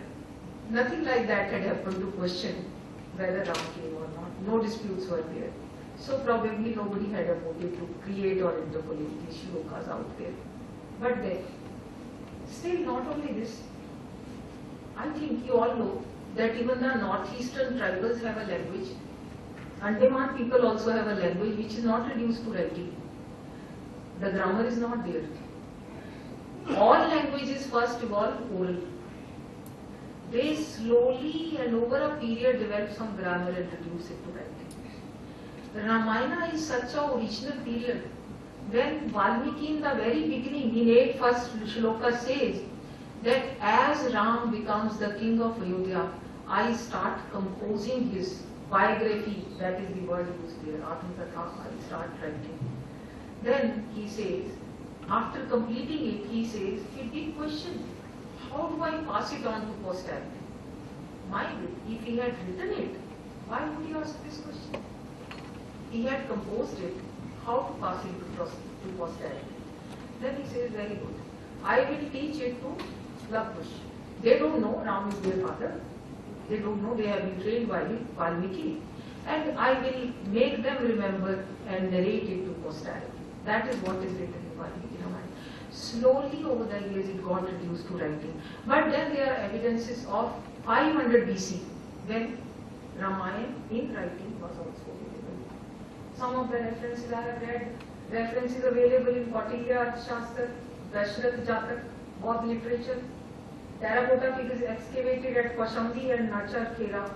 nothing like that had happened to question whether Ram came or not. No disputes were there. So probably nobody had a motive to create or interpolate these shlokas out there. But then, still not only this, I think you all know that even the northeastern tribals have a language. Andaman people also have a language which is not reduced to writing. The grammar is not there. All languages first evolve oral. They slowly and over a period develop some grammar and reduce it to writing. The Ramayana is such an original period. When Valmiki in the very beginning, in 8 first shloka says that as Ram becomes the king of Ayodhya, I start composing his biography, that is the word used there, Atmakatha, I start writing. Then he says, after completing it, he says, a big question, how do I pass it on to posterity? Mind it, if he had written it, why would he ask this question? He had composed it, how to pass it to posterity. Then he says, very good, I will teach it to Lakshman. They don't know Ram is their father. They don't know, they have been trained by Valmiki. And I will make them remember and narrate it to posterity. That is what is written in Valmiki Ramayana. Slowly over the years it got reduced to writing. But then there are evidences of 500 BC when Ramayana in writing was also available. Some of the references I have read, references available in Kautilya Shastra, Dashrath Jatak, Baudd literature. Terracotta figures excavated at Kaushambi and Nachar Khera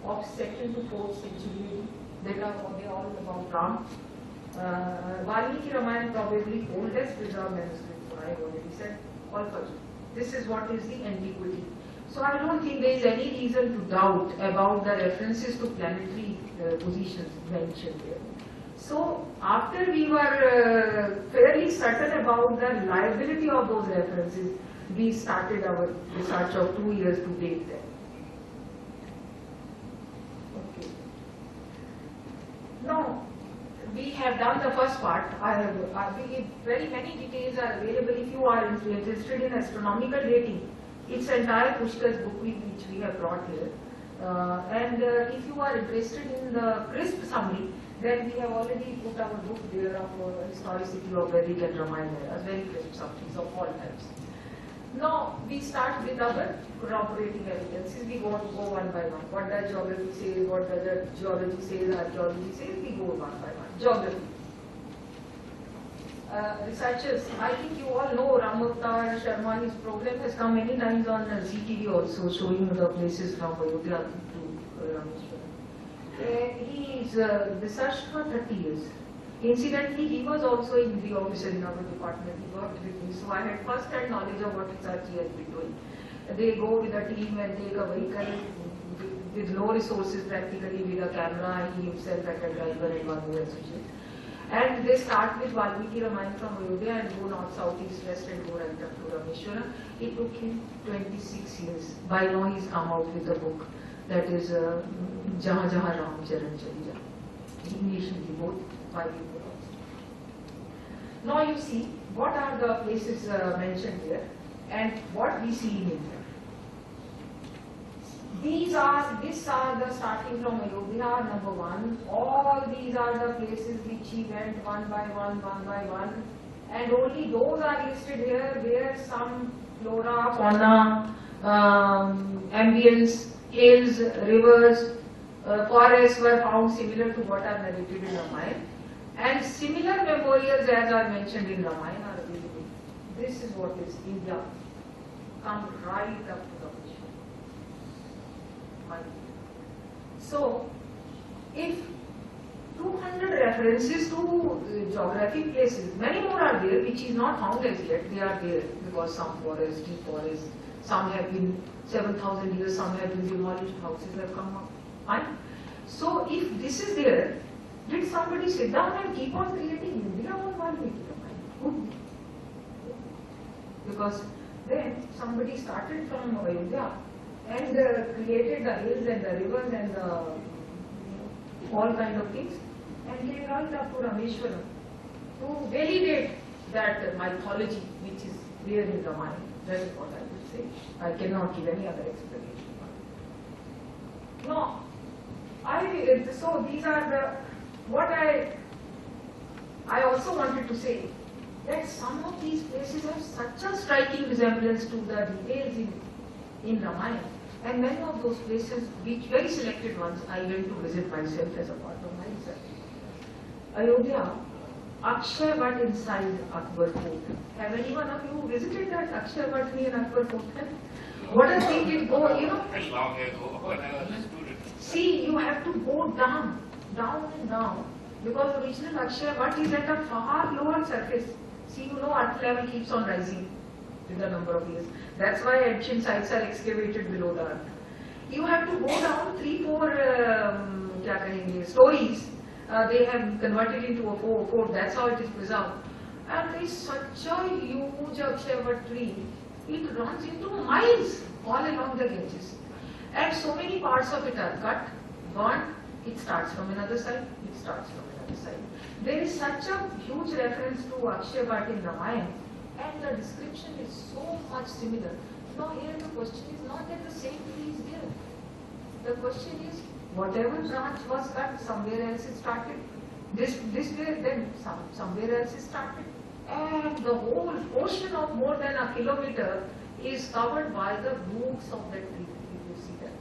of 2nd to 4th century. They are all about Ram. Valmiki Ramayana probably oldest preserved manuscript, I have already said, all Kajal. This is what is the antiquity. So I don't think there is any reason to doubt about the references to planetary positions mentioned here. So after we were fairly certain about the reliability of those references, we started our research of 2 years to date them. Okay. Now, we have done the first part. Very many details are available if you are interested in astronomical dating. It's entire Pushkar's book which we have brought here. If you are interested in the crisp summary, then we have already put our book there of historicity of Vedic and Ramayana eras, very crisp summaries of all types. Now, we start with our corroborating evidences. We go one by one. What does geography say? What does the geology say? Archaeology says? We go one by one. Geography. Researchers, I think you all know Ramavtar Sharma, his program has come many times on CTV also, showing the places from Ayodhya to Rameshwaram. He's researched for 30 years. Incidentally, he was also in the officer in our department. He worked with me, so I had first-hand knowledge of what research he has been doing. They go with a team and take a vehicle with low resources, practically with a camera, he himself at a driver and one more associate. And they start with Valmiki Ramayana from Ayodhya and go north, south, east, west and go right up to Rameshwaram. It took him 26 years. By now he's come out with a book that is Jahan Jahan Ram Charan Chali Ja. English and both bilingual also. Now you see, what are the places mentioned here? and what we see in India. These are the starting from Ayodhya, number one. All these are the places which he went one by one, and only those are listed here where some flora, fauna, ambience, hills, rivers, forests were found similar to what are narrated in Ramayana. And similar memorials as are mentioned in Ramayana are available. This is what is India. Come right up to the vision. So, if 200 references to geographic places, many more are there which is not found as yet. They are there because some forests, deep forests, some have been 7,000 years, some have been demolished, houses have come up. Fine. So, if this is there, did somebody sit down and keep on creating India on one week? Because then somebody started from Ayodhya and created the hills and the rivers and all kind of things and came right up to Rameshwaram to validate that mythology which is there in Ramayana. That is what I would say. I cannot give any other explanation. No, so these are the, what I also wanted to say that some of these places have such a striking resemblance to the details in Ramayana, and many of those places, which very selected ones, I went to visit myself as a part of my research. Ayodhya, Akshay Vat inside Akbar Fort. Have any one of you visited that Akshay Vat near Akbar Fort? What a thing it go, you know. Long ago, when I was a student. See, you have to go down and down, because original Akshay Vat is at a far lower surface. See, you know, earth level keeps on rising with the number of years. That's why ancient sites are excavated below the earth. You have to go down 3-4 stories. They have converted into a fort. That's how it is preserved. And there is such a huge Akshay Vat tree. It runs into miles all along the Ganges. And so many parts of it are cut, burnt. It starts from another side. It starts from another side. There is such a huge reference to Akshay Vat in Ramayana, and the description is so much similar. Now here the question is not that the same tree is there. The question is, whatever branch was cut, somewhere else it started. This way, then somewhere else it started. And the whole ocean of more than a kilometer is covered by the roots of that tree. You see that.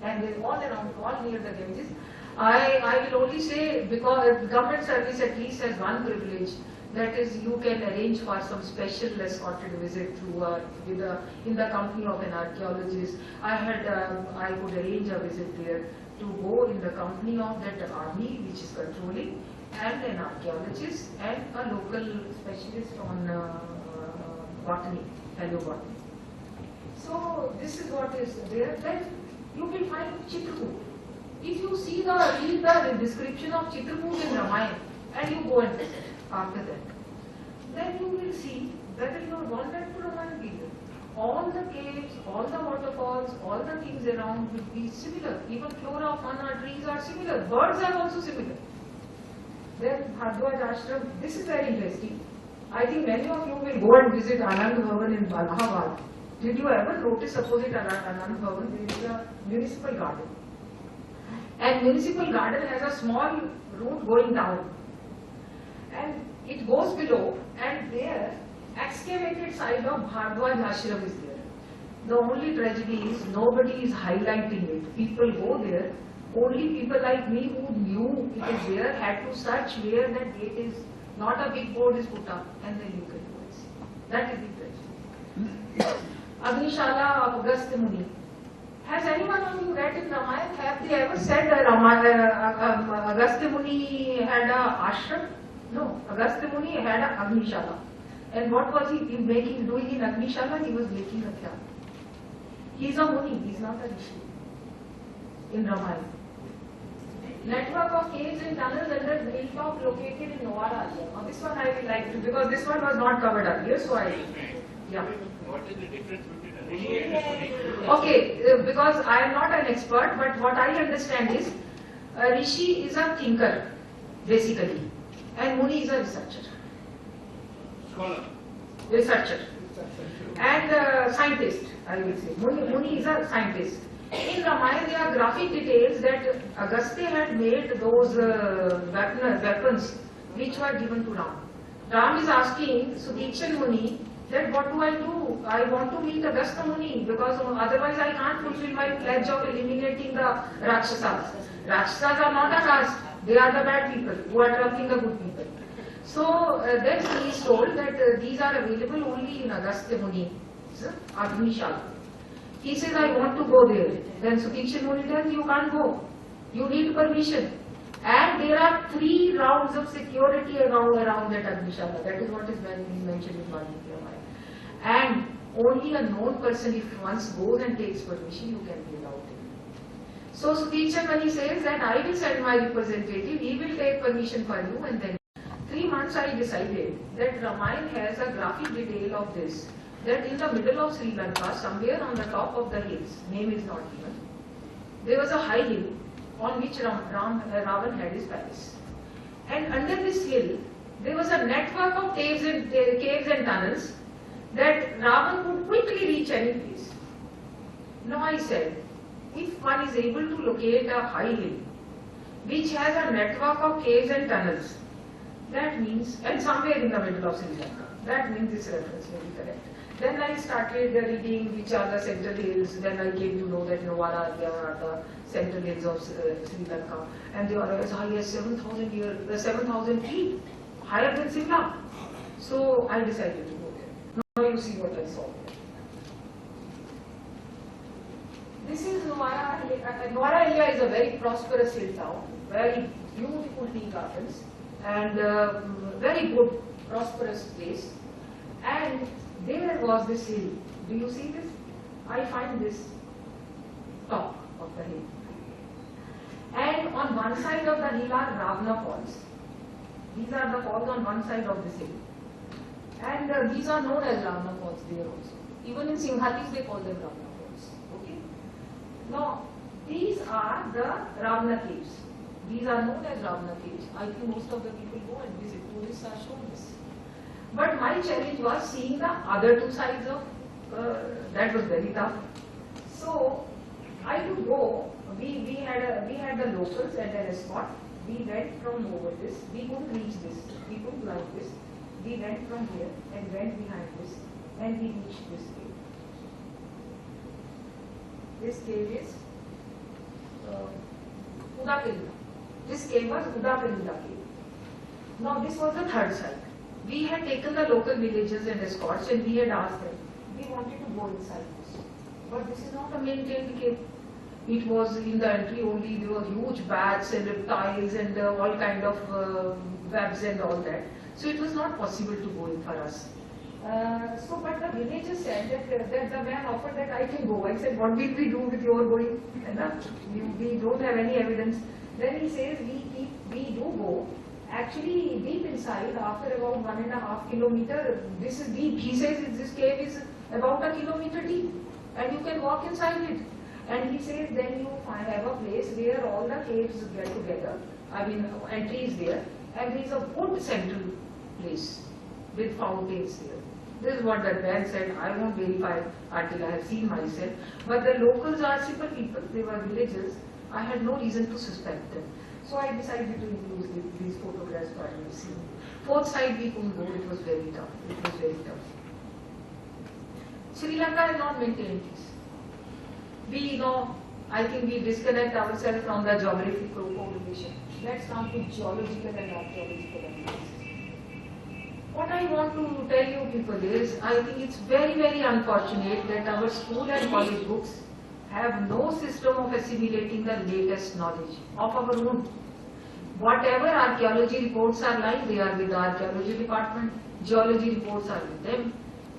And they all around, all near the Ganges. I will only say, because government service at least has one privilege, that is, you can arrange for some special escorted visit in the company of an archaeologist. I could arrange a visit there to go in the company of that army which is controlling, and an archaeologist and a local specialist on botany, paleobotany. So this is what is there. Then you will find Chitrakoot. If you read the description of Chitrakoot in Ramayana, and you go and visit after that, then you will see whether you have gone back to Ramayana period. All the caves, all the waterfalls, all the things around will be similar. Even flora, fauna, trees are similar. Birds are also similar. Then Bhardwaj Ashram, this is very interesting. I think many of you will go and visit Anand Bhavan in Bala. Did you ever notice opposite Anand Bhavan there is a municipal garden? And municipal garden has a small route going down. And it goes below, and there excavated side of Bhardwaj Ashram is there. The only tragedy is nobody is highlighting it. People go there. Only people like me who knew it is there had to search where that gate is. Not a big board is put up, and then you can go and see. That is the tragedy. Agnishala of Agastya Muni. Has anyone of you read in Ramayana? Have they ever said Agastya Muni had a ashram? No, Agastya Muni had a Agnishala. And what was he doing in Agnishala? He was making a kya. He is a Muni, he is not a Rishi. In Ramayana. Network of caves and tunnels under hilltop located in Novara. Now this one I will like to, because this one was not covered earlier, so I... Yeah. What is the difference between a Rishi and a Muni? Okay, because I am not an expert, but what I understand is, a Rishi is a thinker, basically, and Muni is a researcher. Scholar. Researcher. and scientist, I will say. Muni is a scientist. In Ramayana, there are graphic details that Agastya had made those weapons which were given to Ram. Ram is asking Sudikshan Muni that what do I do? I want to meet Agastya Muni because otherwise I can't fulfill my pledge of eliminating the Rakshasas. Rakshasas are not a caste, they are the bad people who are troubling the good people. So then he is told that these are available only in Agastya Muni's Agnishala. He says, I want to go there. Then Sutikshan Muni tells, you can't go. You need permission. And there are 3 rounds of security around that Agnishala. That is what is mentioned in Valmiki Ramayana. And only a known person, if once goes and takes permission, you can be allowed in. So Sutikshan Muni says that I will send my representative, he will take permission for you, and then 3 months I decided that Ramayana has a graphic detail of this. That in the middle of Sri Lanka, somewhere on the top of the hills, name is not given, there was a high hill on which Ravan had his palace. And under this hill, there was a network of caves and tunnels that Ravan could quickly reach any place. Now I said, if one is able to locate a high hill which has a network of caves and tunnels, that means, and somewhere in the middle of Sri Lanka, that means this reference may be correct. Then I started reading which are the central hills. Then I came to know that Novara are the central hills of Sri Lanka, and they are as high as 7,000 feet, higher than Simla. So I decided to go there. Now you see what I saw there. This is Novara. Novara area is a very prosperous hill town, very beautiful tea gardens, and very good, prosperous place. And there was this hill. Do you see this? I find this top of the hill. And on one side of the hill are Ravana falls. These are the falls on one side of this hill. And these are known as Ravana falls there also. Even in Singhalis they call them Ravana falls. Okay? Now, these are the Ravana caves. These are known as Ravana caves. I think most of the people go and visit. Tourists are shown this. But my challenge was seeing the other 2 sides of, that was very tough. So I could go, we had the locals at an escort. We went from over this, we couldn't reach this, we couldn't climb this. We went from here and went behind this and we reached this cave. This cave is Udapinda. This cave was Udapinda cave. Now this was the 3rd side. We had taken the local villagers and escorts and we had asked them, we wanted to go inside this. But this is not a maintained cave. It was in the entry only, there were huge bats and reptiles and all kind of webs and all that. So it was not possible to go in for us. But the villagers said that the man offered that I can go. I said, what will we do with your going? We don't have any evidence. Then he says, we do go. Actually, deep inside, after about 1.5 kilometers, this is deep. He says this cave is about 1 kilometer deep and you can walk inside it. And he says then you have a place where all the caves get together. I mean, entry is there and there is a good central place with fountains there. This is what that man said. I won't verify until I have seen myself. But the locals are simple people. They were villagers. I had no reason to suspect them. So I decided to include these photographs for you to see. 4th side we couldn't go, it was very tough. It was very tough. Sri Lanka has not maintained peace. We know, I think we disconnect ourselves from the geographical correlation. Let's come to geological and archaeological analysis. What I want to tell you people is, I think it's very, very unfortunate that our school and college books have no system of assimilating the latest knowledge of our own. Whatever archaeology reports are like, they are with the archaeology department, geology reports are with them,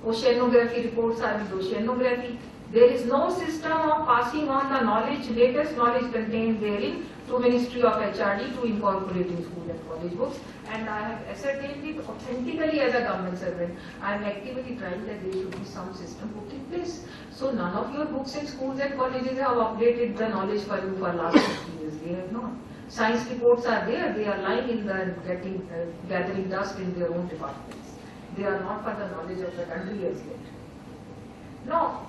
oceanography reports are with oceanography. There is no system of passing on the knowledge, latest knowledge contained therein to Ministry of HRD to incorporate in school and college books. And I have ascertained it authentically as a government servant. I am actively trying that there should be some system put in place. So none of your books in schools and colleges have updated the knowledge for you for last 50 years. They have not. Science reports are there. They are lying in the gathering dust in their own departments. They are not for the knowledge of the country as yet. Now,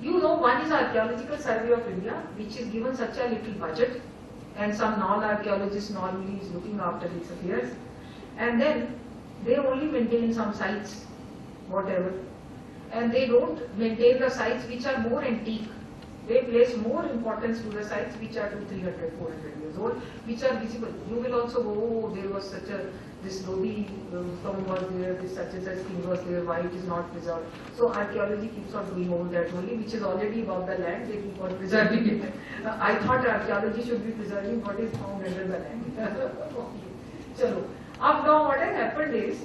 you know, one is Archaeological Survey of India, which is given such a little budget, and some non-archaeologist normally is looking after its affairs, and then they only maintain some sites, whatever, and they don't maintain the sites which are more antique. They place more importance to the sites which are 300, 400 years old, which are visible. You will also go, oh, there was such a, this Lodi tomb was there, this such and such thing was there, why it is not preserved. So archaeology keeps on doing all that only, which is already above the land, they keep on preserving it. I thought archaeology should be preserving what is found under the land. Chalo. Up now what has happened is,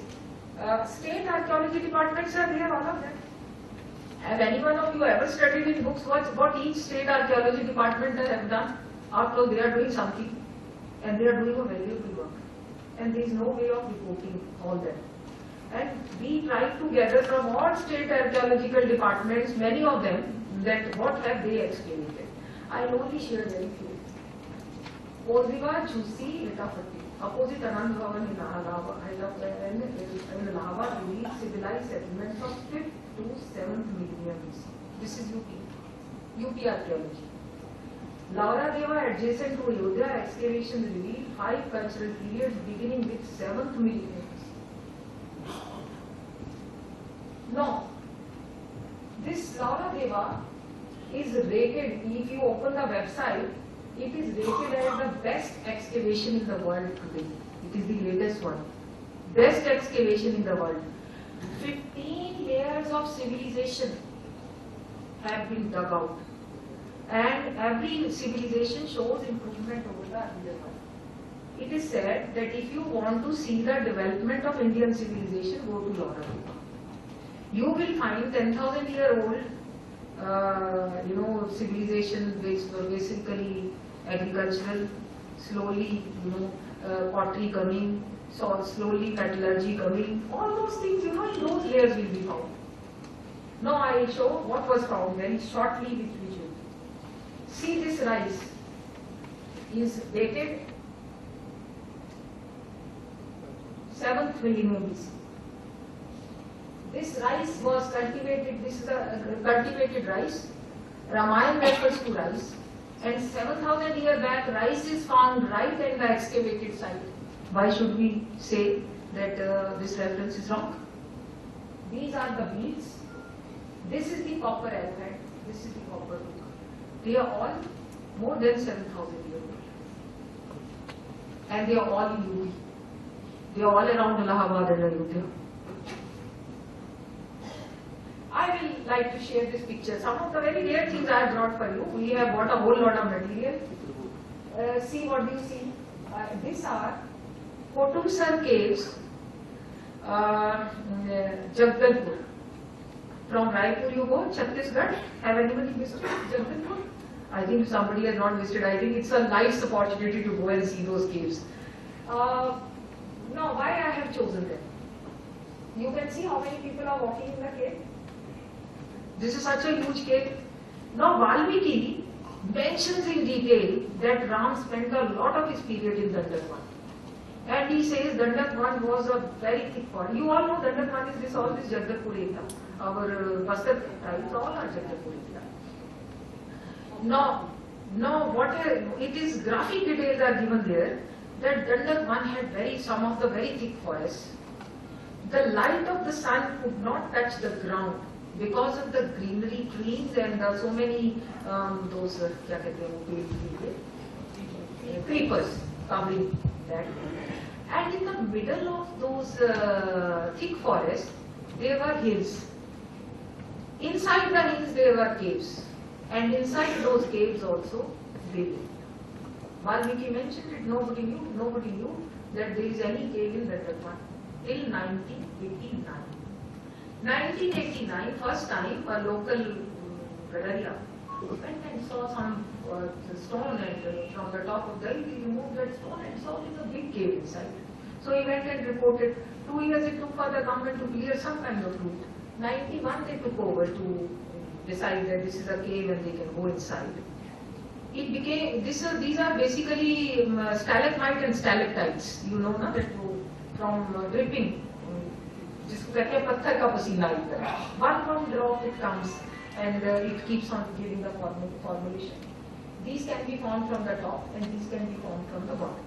state archaeology departments are there, all of them. Have any one of you ever studied in books what each state archaeology department have done? After all, they are doing something, and they are doing a valuable work. And there is no way of reporting all that. And we try to gather from all state archaeological departments, many of them, that what have they excavated. I will only share very few. Kozhiva, Chusi, Litafatti. Opposite Anand Bhavan in Allahabad, revealed civilized settlements of 5th to 7th millennium BC. This is UP archaeology. Laura Deva, adjacent to Ayodhya, excavations revealed 5 cultural periods beginning with 7th millennium BC. Now, this Laura Deva is rated, if you open the website, it is rated as the best excavation in the world today. It is the latest one. Best excavation in the world. 15 layers of civilization have been dug out. And every civilization shows improvement over the earlier one. It is said that if you want to see the development of Indian civilization, go to Laura Deva. You will find 10,000-year-old civilization which were basically agricultural, slowly, pottery coming, so slowly metallurgy coming, all those things, in those layers will be found. Now I will show what was found very shortly with visual. See, this rice is dated 7th millennium BC. This rice was cultivated, this is a cultivated rice. Ramayana refers to rice. And 7,000 years back, rice is found right in the excavated site. Why should we say that this reference is wrong? These are the beads. This is the copper elephant. This is the copper hook. They are all more than 7,000 years old. And they are all in UP. They are all around Allahabad and Ayodhya. I will like to share this picture. Some of the very rare things I have brought for you. We have bought a whole lot of material. See what do you see? These are Kotumsar caves, Jagdalpur. From Raipur you go, Chhattisgarh. Have anybody visited Jagdalpur? I think somebody has not visited. I think it's a nice opportunity to go and see those caves. Now, why I have chosen them? You can see how many people are walking in the cave. This is such a huge cave. Now Valmiki mentions in detail that Ram spent a lot of his period in Dandatwan. And he says Dandatwan was a very thick forest. You all know Dandatwan is all this Jagdalpur area. Our Bastar tribes all are Jagdalpur area. Now what it is, graphic details are given there that Dandatwan had some of the very thick forests. The light of the sun could not touch the ground because of the greenery, trees, and so many creepers covering that. And in the middle of those thick forests, there were hills. Inside the hills there were caves, and inside those caves also they lived. Valmiki mentioned it, nobody knew that there is any cave in Dandatwan till 1989. 1989, first time a local Gadaria went and saw some stone, and from the top of the hill he removed that stone and saw there is a big cave inside. So he went and reported. 2 years it took for the government to clear some kind of route. 91 they took over to decide that this is a cave and they can go inside. It became, these are basically stalagmite and stalactites, that from dripping जिसको कहते हैं पत्थर का पसीना की तरह. One drop it comes and it keeps on giving the formulation. These can be formed from the top and these can be formed from the bottom.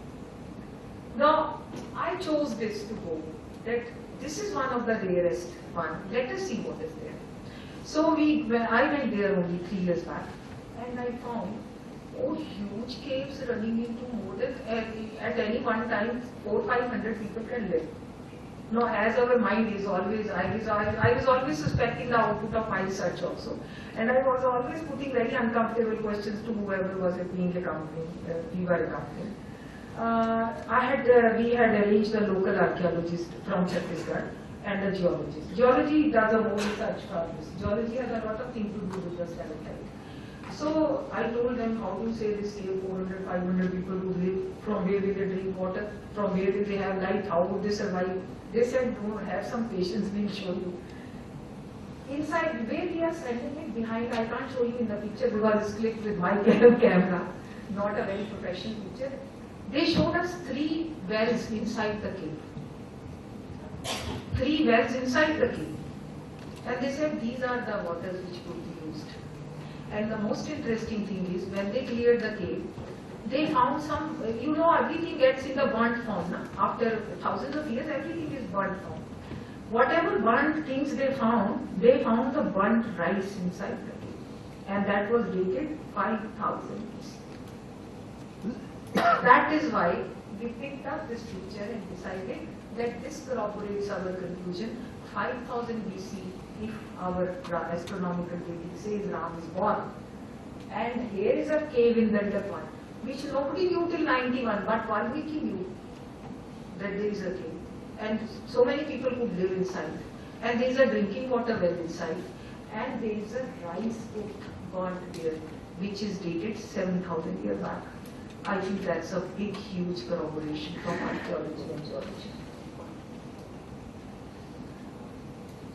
Now, I chose this to go, that this is one of the rarest one. Let us see what is there. So I went there only 3 years back and I found huge caves running into more than, at any one time, 400-500 people can live. Now, as our mind is always, I was always suspecting the output of my research also. And I was always putting very uncomfortable questions to whoever was being accompanying, we were accompanying. We had arranged a local archaeologist from Chhattisgarh and a geologist. Geology does a whole research for this. Geology has a lot of things to do with the stalactite. So I told them, how to say this cave, 400-500 people who live, from where will they drink water, from where will they have light, how would they survive? They said, no, have some patience, we'll show you. Inside, where we are standing it behind, I can't show you in the picture because it's clicked with my camera, not a very professional picture. They showed us 3 wells inside the cave. 3 wells inside the cave. And they said these are the waters which could be used. And the most interesting thing is, when they cleared the cave, they found some, everything gets in the burnt form. Na? After thousands of years, everything is burnt form. Whatever burnt things they found the burnt rice inside the cave. And that was dated 5000 BC. That is why we picked up this picture and decided that this corroborates our conclusion. 5000 BC, if our astronomical dating says Ram is born. And here is a cave in Dandapur, which nobody knew till 91, but Valmiki knew that there is a cave. And so many people could live inside. And there is a drinking water well inside. And there is a rice cook burnt there, which is dated 7000 years back. I think that's a big, huge corroboration from archaeology and geology.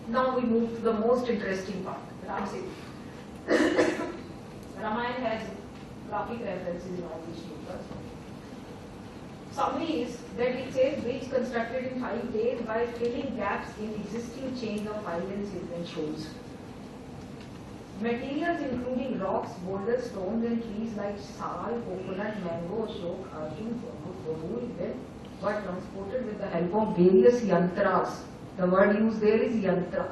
Now we move to the most interesting part, Ram Setu. Ramayana has graphic references in all these shlokas. Summary is that it says bridge constructed in 5 days by filling gaps in existing chains of islands and shores. Materials including rocks, boulders, stones and trees like sal, coconut, mango, ashok, arjun, bamboo, were transported with the help of various yantras. The word used there is yantra.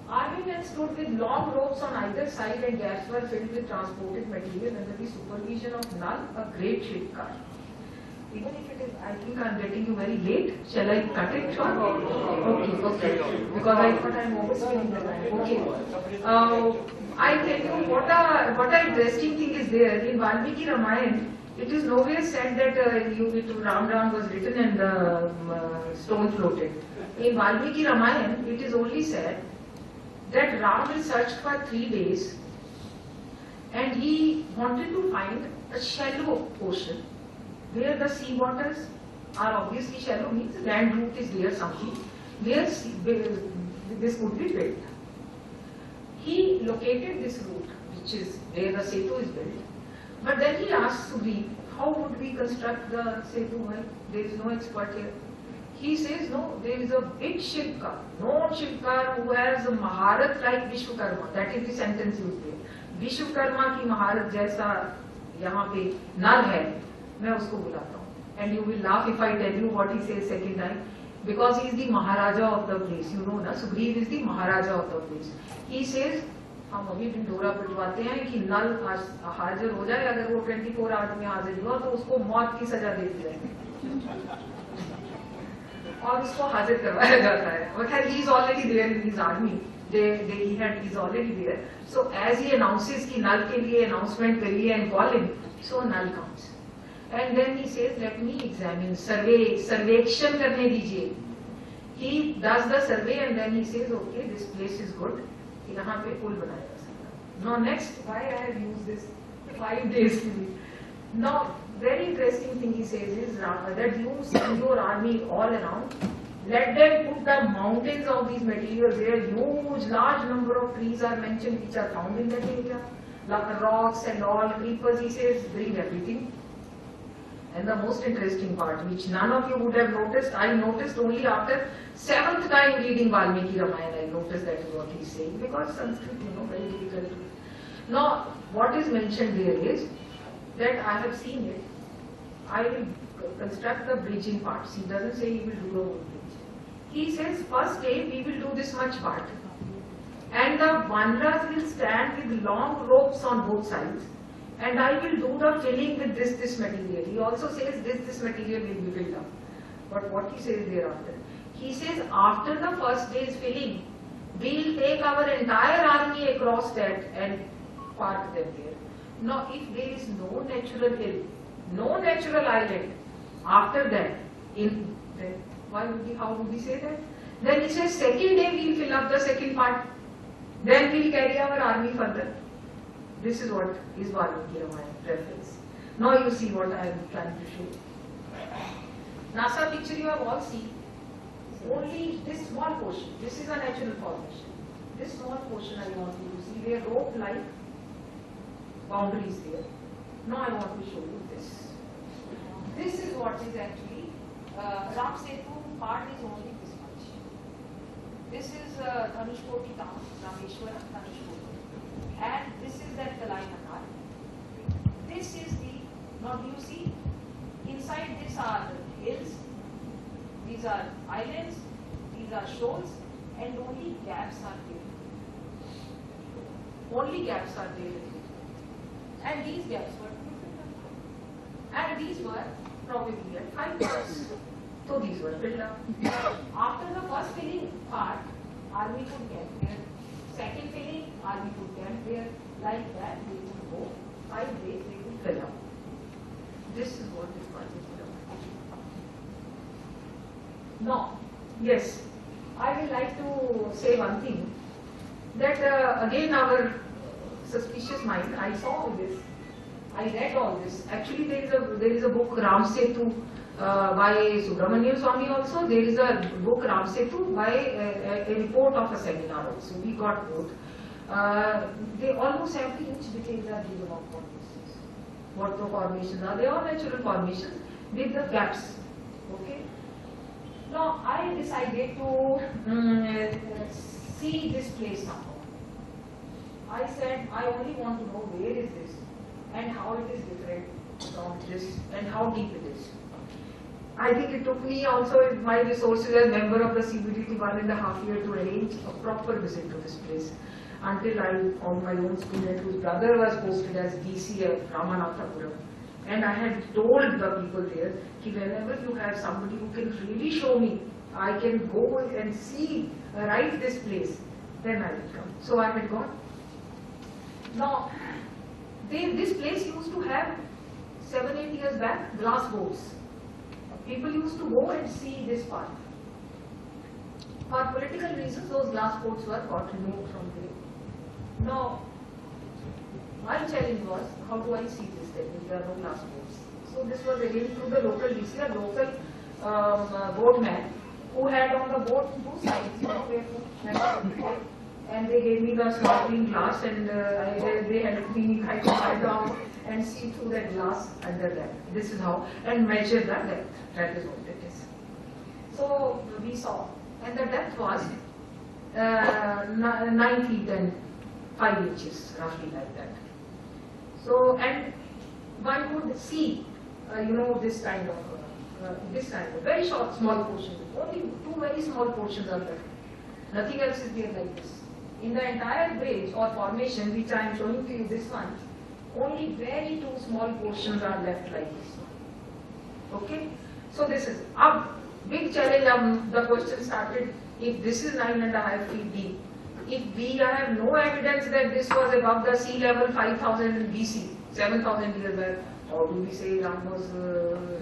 Army stood with long ropes on either side and gaps were filled with transported material under the supervision of Nal, a great ship car. Even if it is, I think I am getting you very late. Shall I cut it short? Okay. Because I thought I am overspending the time. Okay. I tell you what a interesting thing is there. In Valmiki Ramayana, it is nowhere said that Ram was written and the stone floated. In Valmiki Ramayana, it is only said that Ram researched for 3 days and he wanted to find a shallow ocean where the sea waters are obviously shallow, means land root is there something, where this would be built. He located this route, which is where the Setu is built. But then he asked Sugri, how would we construct the Setu? Well, there is no expert here. He says, no, there is a big Shivkar, no Shivkar who has a Maharat like Vishwakarma. That is the sentence used there. Vishwakarma ki Maharat jaisa yahan pe Nal hai, main usko bulata hu. And you will laugh if I tell you what he says second time. Because he is the Maharaja of the place. You know, na? Sugriv is the Maharaja of the place. He says, हम अभी ढिंढोरा पिटवाते हैं कि नल हाजिर हो जाए, अगर वो 24 hours में हाजिर हुआ तो उसको मौत की सजा दे दी जाए और उसको हाजिर करवाया जाता है. But he is already there in his army. He is already there. So as he announces कि नल के लिए announcement करिए and call him, so null comes. And then he says, let me examine, सर्वेक्षण करने दीजिए. He does the survey and then he says, okay, this place is good. यहाँ पे पुल बनाया जा सकता है. Now next, why I have used this 5 days to be. Now, very interesting thing he says is that you send your army all around, let them put the mountains of these materials there. Huge, large number of trees are mentioned which are found in that area, like rocks and all, creepers. He says, bring everything. And the most interesting part, which none of you would have noticed, I noticed only after 7th time reading Valmiki Ramayana, I noticed that is what he is saying, because Sanskrit, very difficult. Now, what is mentioned there is that I have seen it. I will construct the bridging parts. He doesn't say he will do the whole bridge. He says, first day we will do this much part. And the Vanras will stand with long ropes on both sides. And I will do the filling with this material. He also says this material will be filled up. But what he says thereafter? He says after the first day's filling, we will take our entire army across that and park them there. Now if there is no natural hill, no natural island, after that, how would we say that? Then he says second day we will fill up the second part. Then we will carry our army further. This is what is Valmiki Ramayana reference. Now you see what I am trying to show. NASA picture you have all seen. Only this small portion. This is a natural formation. This small portion I want you to see where rope-like boundary is there. Now I want to show you this. This is what is actually Ram Setu part is only this much. This is Dhanushkoti town, Rameshwara, Dhanushkoti. And this is that Kalai Manar. This is the, now do you see, inside this are the hills, these are islands, these are shoals, and only gaps are there. Only gaps are there. And these gaps were filled up. And these were probably at 5 parts. So these were filled up. After the first filling part, army could get there. Second filling, army could get there. Like that, they would go. 5 days, they would fill up. This is what is called. Now, yes, I will like to say one thing. That again our suspicious mind, I saw all this. I read all this. Actually, there is a book Ram Setu by Subramanian Swami also. There is a book Ram Setu by a report of a seminar also. We got both. They almost every inch details are given of what this is. What the formations are. They are natural formations with the gaps. Okay. Now I decided to see this place now. I said I only want to know where is this and how it is different from this and how deep it is. I think it took me also my resources as member of the CBDT 1.5 years to arrange a proper visit to this place. Until I found my own student whose brother was posted as DC at Ramanathapuram. And I had told the people there that whenever you have somebody who can really show me, I can go and see, right this place, then I will come. So I had gone. Now, this place used to have 7-8 years back glass boats. People used to go and see this part. For political reasons, those glass boats were got removed from there. Now, my challenge was, how do I see this thing if there are no glass boats? So this was again to the local DC, a local boatman who had on the boat 2 sides, and they gave me the snorkeling glass and they helped me lie down and see through that glass under that. This is how, and measure the depth. That is what it is. So we saw, and the depth was 9 feet and 5 inches, roughly like that. So, and one could see, this kind of very short, small portions. Only 2 very small portions are left. Nothing else is there like this. In the entire bridge or formation, which I am showing to you this one, only very 2 small portions are left like this. Okay? So this is a big challenge. The question started, if this is 9.5 feet deep, if we have no evidence that this was above the sea level 5000 BC, 7000 years back, how do we say Ram was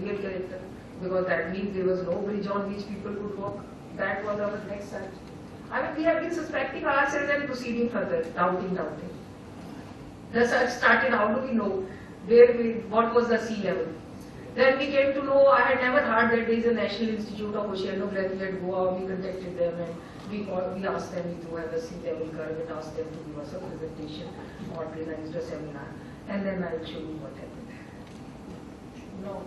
real character? Because that means there was no bridge on which people could walk. That was our next search. I mean, we have been suspecting ourselves and proceeding further, doubting. The search started, how do we know what was the sea level? Then we came to know, I had never heard that there is a National Institute of Oceanography at Goa. We contacted them and we asked them to have a sea level curve and asked them to give us a presentation, organized a seminar, and then I will show you what happened. No.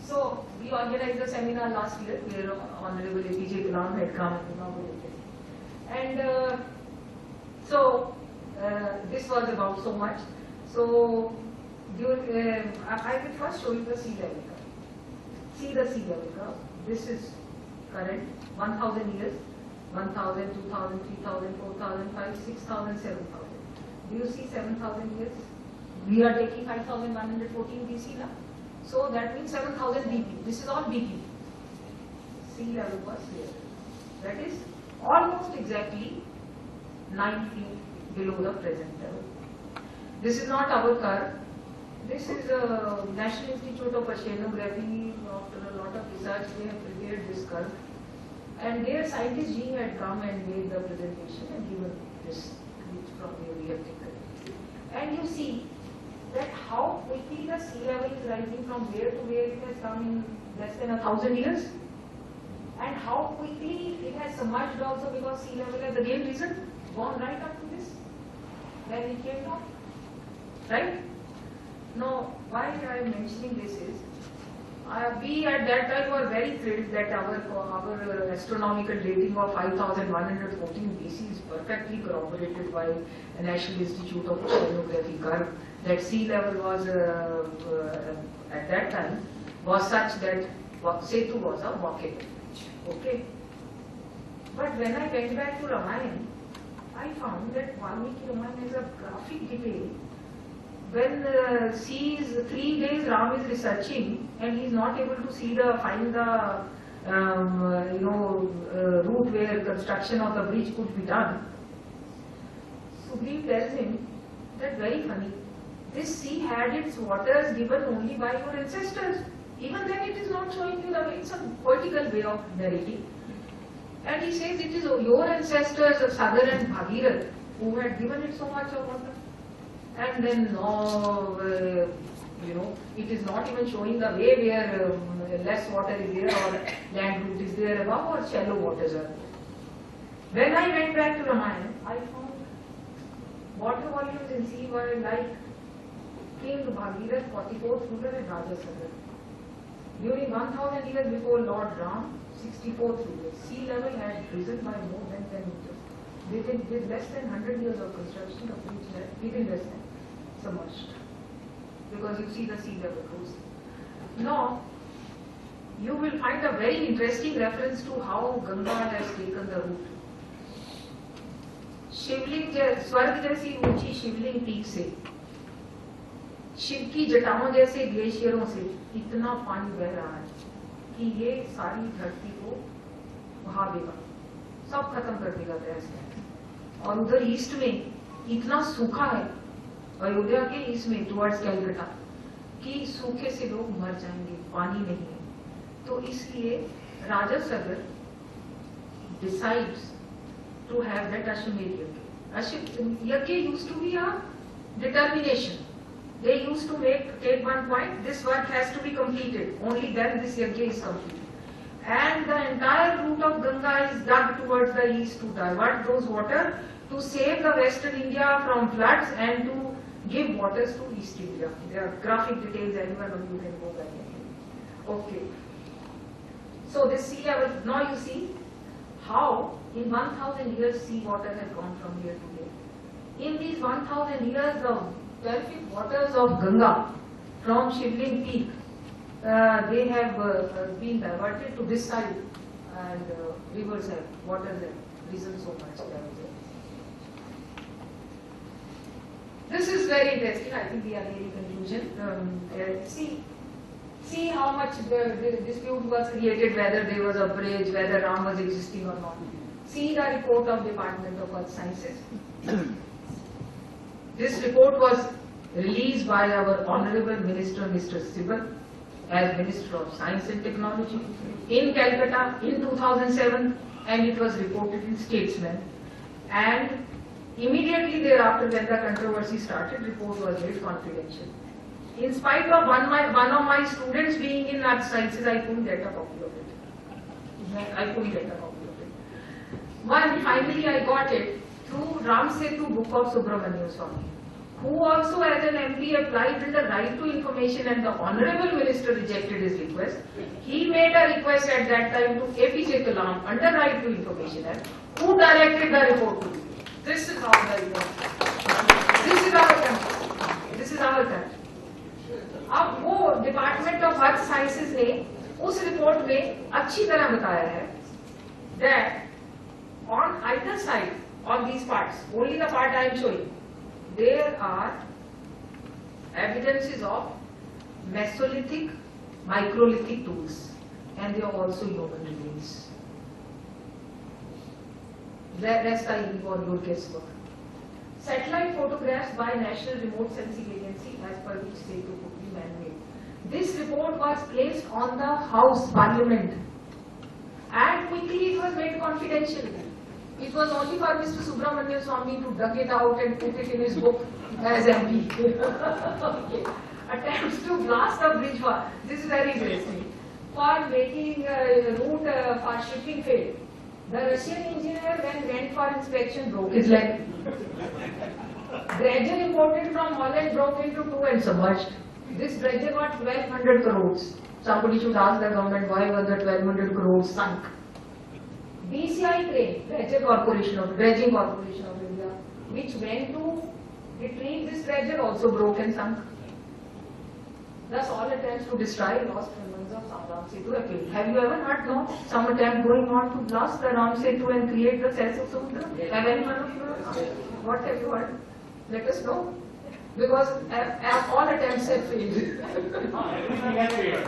So we organized a seminar last year where Honorable APJ Gulam had come and inaugurated. And this was about so much. So I will first show you the sea level curve. See the sea level curve. This is current 1000 years, 1000, 2000, 3000, 4000, 5000, 6000, 7000. Do you see 7000 years? We are taking 5114 BC now. So that means 7000 BP. This is all BP. Sea level was here. That is almost exactly 9 feet below the present level. This is not our curve. This is a National Institute of Oceanography. After a lot of research, they have prepared this curve. And their scientist G had come and made the presentation and given this, which from where we have taken. And you see that how quickly the sea level is rising from where to where it has come in less than 1000 years. And how quickly it has submerged also, because sea level has again risen, gone right up to this, when it came down. Right? Now, why I am mentioning this is, we at that time were very thrilled that our astronomical dating of 5114 BC is perfectly corroborated by the National Institute of Oceanography curve. That sea level was at that time was such that Setu was a walkable bridge. Okay. But when I went back to Ramayana, I found that Valmiki Ramayana has a graphic detail. When sees 3 days Ram is researching and he is not able to find the route where construction of the bridge could be done. Sugriv tells him that very funny. This sea had its waters given only by your ancestors. Even then it is not showing you the way. It's a vertical way of narrating. And he says it is your ancestors of Sagar and Bhagirath who had given it so much of water. And then now, it is not even showing the way where less water is there or land route is there above or shallow waters are there. When I went back to Ramayana, I found water volumes in sea were like King Bhagirath, 44th ruler and Raja Sagar. During 1000 years before Lord Ram, 64th ruler, sea level had risen by more than 10 meters. With less than 100 years of construction, the bridge had within less than submerged. Because you see the sea level rose. Now, you will find a very interesting reference to how Ganga has taken the route. शिवलिंग स्वर्ग जैसी ऊंची शिवलिंग peak से शिव की जटाओं जैसे ग्लेशियरों से इतना पानी बह रहा है कि ये सारी धरती को बहा देगा, सब खत्म कर देगा गैस। और उधर ईस्ट में इतना सूखा है, अयोध्या के ईस्ट में टुवर्ड्स कैलकाटा, कि सूखे से लोग मर जाएंगे, पानी नहीं है। तो इसलिए राजा सगर decides to have that Ashwamedh Yajna. Yajna used to be a determination. They used to take one point, this work has to be completed, only then this Yajna is complete. And the entire route of Ganga is dug towards the east to divert those water, to save the western India from floods and to give waters to East India. There are graphic details, anyone of you can go back and okay. So this sea level, now you see how in 1000 years sea water has gone from here to there. In these 1000 years, the terrific waters of Ganga from Shivling Peak, they have been diverted to this side, and rivers have, waters have risen so much. This is very interesting. I think we are nearing conclusion. See how much the dispute was created, whether there was a bridge, whether Ram was existing or not. See the report of Department of Earth Sciences. This report was released by our Honorable Minister, Mr. Sibal, as Minister of Science and Technology in Calcutta in 2007, and it was reported in Statesman. And immediately thereafter, when the controversy started, report was made confidential. In spite of one of my students being in Earth Sciences, I couldn't get a copy of it. Finally I got it through Ram Setu book of Subramanian Swami, who also as an MP applied for the right to information and the Honorable Minister rejected his request. He made a request at that time to APJ Kalam under right to information Act, who directed the report to me. This is how the report. This is our country. This is our country. अब वो department of earth sciences ने उस report में अच्छी तरह बताया है that on either side of these parts, only the part I am showing, there are evidences of Mesolithic, microlithic tools, and they are also human remains. The rest I leave on your guesswork. Satellite photographs by National Remote Sensing Agency, as per which Setu could be man-made. This report was placed on the House Parliament, and quickly it was made confidential. It was only for Mr. Subramanian Swamy to dug it out and put it in his book as MP. Okay. Attempts to blast a bridge for, this is very interesting, for making a route for shipping failed. The Russian engineer, when went for inspection, broke his leg. Dredger imported from Holland broke into two and submerged. This dredger got 1200 crores. Somebody should ask the government why was the 1200 crores sunk. DCI crane, Dredging Corporation of India, which went to retrieve this dredger, also broke and sunk. Thus all attempts to destroy lost remnants of Ram Setu are failed. Have you ever heard some attempt going on to blast the Ram Setu and create the cells of Samudra? Have any one of you heard? What have you heard? Let us know. Because all attempts have failed. Everything has failed.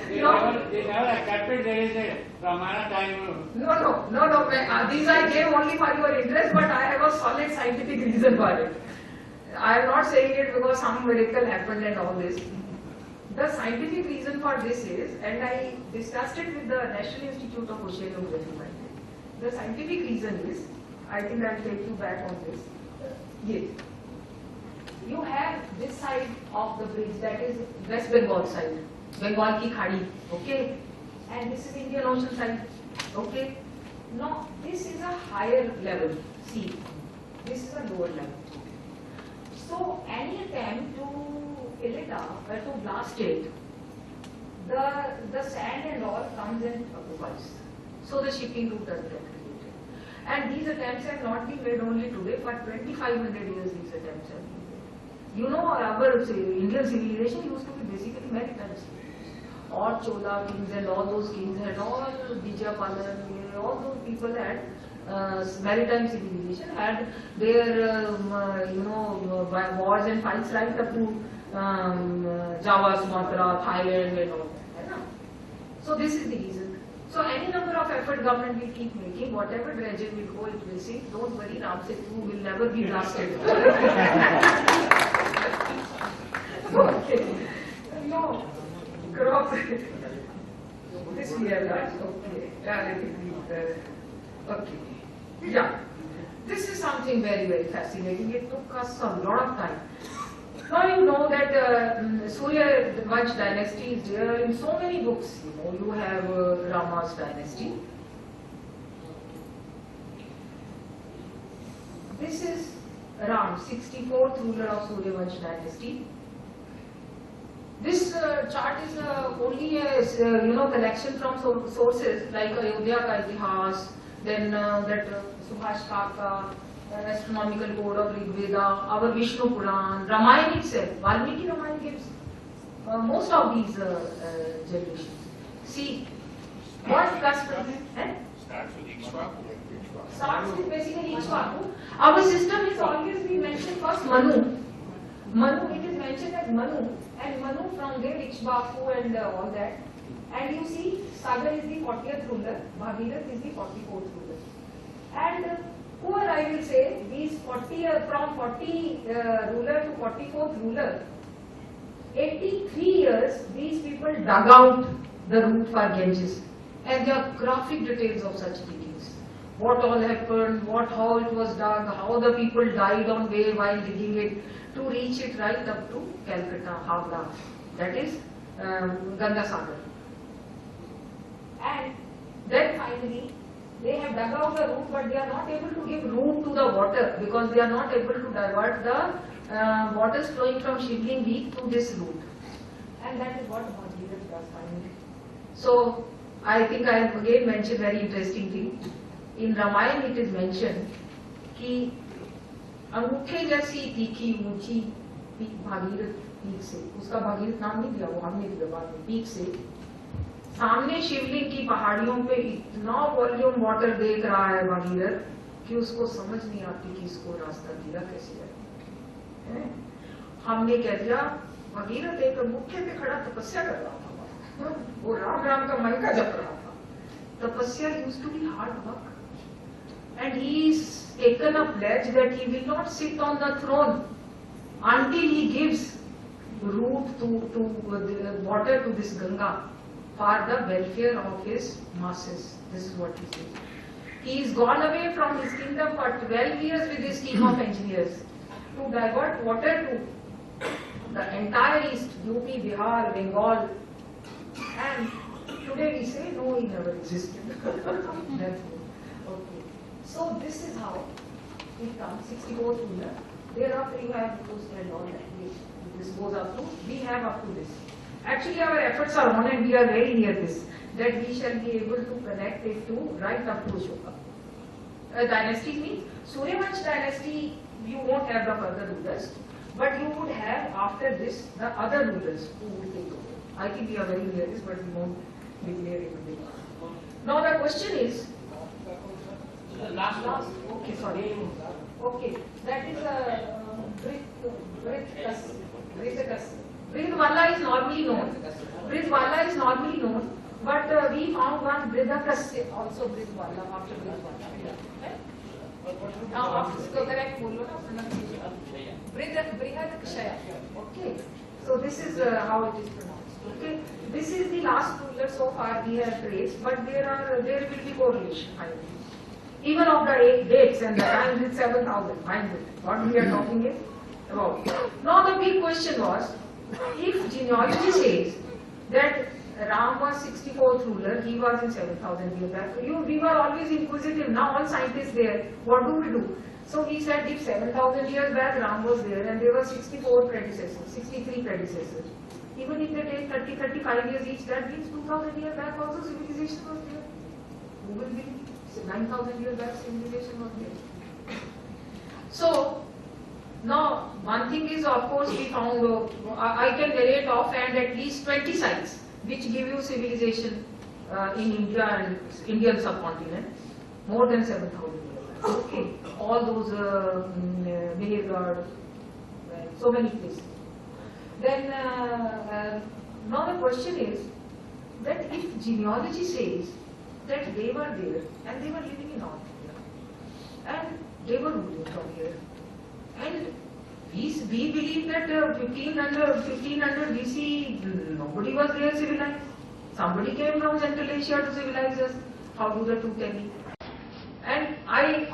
They never accepted there is a Ramana time. No. These I gave only for your interest, but I have a solid scientific reason for it. I am not saying it because some miracle happened and all this. The scientific reason for this is, and I discussed it with the National Institute of Oceanography. The scientific reason is, I think I will take you back on this. Yes. You have this side of the bridge, that is West Bengal side, Bengal ki khadi, okay? And this is Indian Ocean side, okay? Now, this is a higher level, sea. This is a lower level. So, any attempt to fill it up, or to blast it, the sand and all comes and occupies. So, the shipping route doesn't get created. And these attempts have not been made only today, for 2500 years these attempts have been made. You know, our Indian civilization used to be basically maritime civilization. All Chola kings and all those kings had all Vijayapalan, all those people had maritime civilization, had their wars and fights right up to Java, Sumatra, Thailand and all that. So this is the reason. So any number of effort government will keep making, whatever dredger will go, it will sink. Don't worry, Ram Setu will never be blasted. Okay. No. Crop. This we have done. Okay. Okay. Yeah. This is something very, very fascinating. It took us a lot of time. Now you know that Surya Vansh dynasty is there in so many books. You have Rama's dynasty. This is Ram, 64th ruler of Surya Vansh dynasty. This chart is only a collection from sources like Ayodhya ka Itihas, then that Subhash Kaka, Astronomical Code of Rig Veda, our Vishnu Puran, Ramayana itself. Valmiki Ramayana gives most of these generations. See, what custom? Starts with Ikshvaku. Starts with basically Ikshvaku. Our system is always been mentioned first Manu. Manu, it is mentioned as Manu, and Manu from there Ikshvaku and all that. And you see, Sagar is the 40th ruler, Bhagirath is the 44th ruler. And poor, I will say, these 40 from 40 ruler to 44th ruler, 83 years these people dug out the route for Ganges, and there are graphic details of such diggings. What all happened, how it was dug, how the people died on way while digging it to reach it right up to Calcutta, Havla, that is Ganga Sagar. And then finally, they have dug out the route, but they are not able to give route to the water because they are not able to divert the waters flowing from Shivling lead to this route. And that is what Bhagirath does finally. So, I think I have again mentioned very interesting thing. In Ramayana it is mentioned कि अंगूठे जैसी तीखी ऊंची Bhagirath peak से, उसका भागीरथ नाम नहीं दिया, वो हमने दिया बाद में, पीक से सामने शिवलिंग की पहाड़ियों पे इतना वॉल्यूम वाटर देख रहा है भागीरथ कि उसको समझ नहीं आती कि इसको रास्ता दिया कैसे है। हमने कह दिया भागीरथ एक अंगूठे पे खड़ा तपस्या कर रहा था, वो राम राम का मन का जप रहा था। तपस्या used to be hard work and he is taken a pledge that he will not sit on the throne until he gives root to water to this Ganga for the welfare of his masses. This is what he says. He is gone away from his kingdom for 12 years with his team of engineers to divert water to the entire east, UP, Bihar, Bengal, and today we say no, he never existed. That's it. Okay. So this is how it comes, 64 ruler. Thereafter you have post and all that. This goes up to, we have up to this. Actually our efforts are on and we are very near this, that we shall be able to connect it to right up to Ashoka. Dynasty means, Suryavansh dynasty, you won't have the further rulers, but you would have after this the other rulers who will take over. I think we are very near this, but we won't declare it today. Now the question is, last. Okay, sorry. Okay, that is a Bridwala is normally known. Bridwala is normally known, but we found one Bridhakas also Bridwala after Bridwala. Now after the correct pronunciation. Brihadakshaya. Okay. So this is how it is pronounced. Okay. This is the last ruler so far we have traced, but there will be correlation. Even of the dates and the times with 7,000. What we are talking is about. Now the big question was, if genealogy says that Ram was 64th ruler, he was in 7,000 years back. We were always inquisitive. Now all scientists there. What do we do? So he said if 7,000 years back Ram was there and there were 64 predecessors, 63 predecessors. Even if they take 30, 35 years each, that means 2,000 years back also civilization was there. Who will believe? 9,000 years back civilization was there. So, now one thing is, of course, we found, I can narrate offhand at least 20 sites which give you civilization in India and Indian subcontinent, more than 7,000 years back. Okay, all those Mehergarh, so many places. Then, now the question is that if genealogy says that they were there and they were living in North India and they were ruling from here, and we believe that 1500 BC nobody was there civilized. Somebody came from Central Asia to civilize us. How do the two tell? And I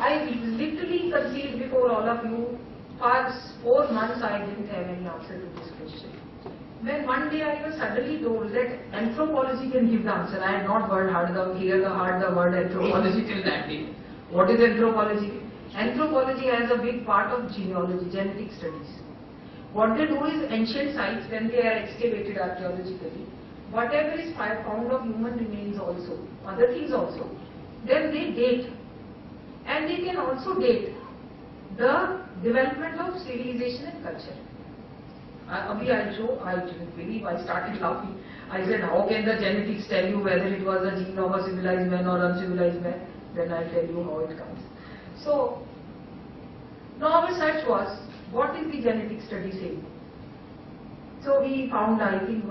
literally conceived before all of you, for 4 months I didn't have any answer to this question. When one day I was suddenly told that anthropology can give the answer. I had not heard the word anthropology till that day. What is anthropology? Anthropology has a big part of genealogy, genetic studies. What they do is ancient sites, when they are excavated archaeologically, whatever is found of human remains also, other things also, then they date. And they can also date the development of civilization and culture. I'll show, I didn't believe, I started laughing. I said, how can the genetics tell you whether it was a gene of a civilized man or uncivilized man? Then I'll tell you how it comes. So, now our search was, what is the genetic study saying? So we found, I think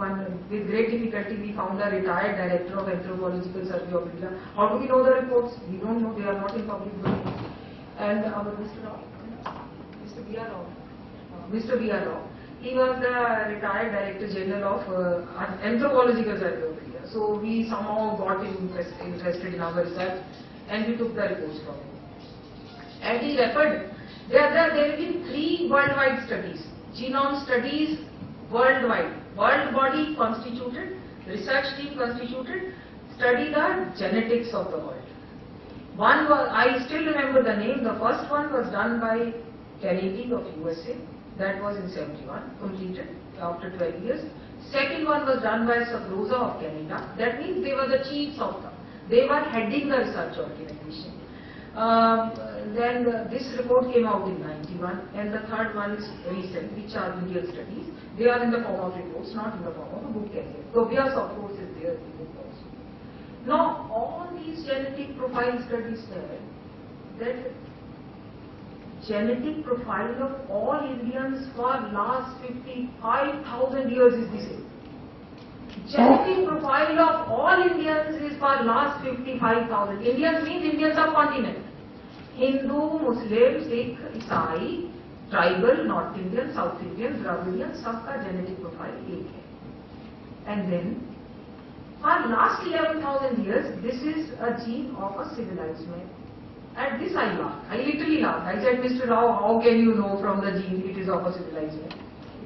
with great difficulty, we found a retired director of Anthropological Survey of India. How do we know the reports? We don't know, they are not in public domain. And our Mr. Rao, Mr. B.R. Rao, Mr. B.R. Rao, he was the retired Director General of Anthropological Survey of India. So we somehow got interested in our research and we took the reports from him. And he referred, there have been 3 worldwide studies, genome studies worldwide, world body constituted, research team constituted, study the genetics of the world. One was, I still remember the name, the first one was done by Kennedy of USA, That was in 71, completed after 12 years. Second one was done by Saroj of Canada. That means they were the chiefs of they were heading the research organization. Then this report came out in 91, and the third one is recent, which are Indian studies. They are in the form of reports, not in the form of a book. So Vyas, of course, is there in the book also. Now, all these genetic profile studies said that genetic profile of all Indians for last 55,000 years is the same. Genetic profile of all Indians is for last 55,000. Indians means Indian subcontinent. Hindu, Muslim, Sikh, Isai, tribal, North Indian, South Indian, Dravidian, सबका genetic profile एक है. And then, for last 11,000 years, this is a gene of a civilized man. At this I laughed. I literally laughed. I said, Mr. Rao, how can you know from the gene it is of a civilized man?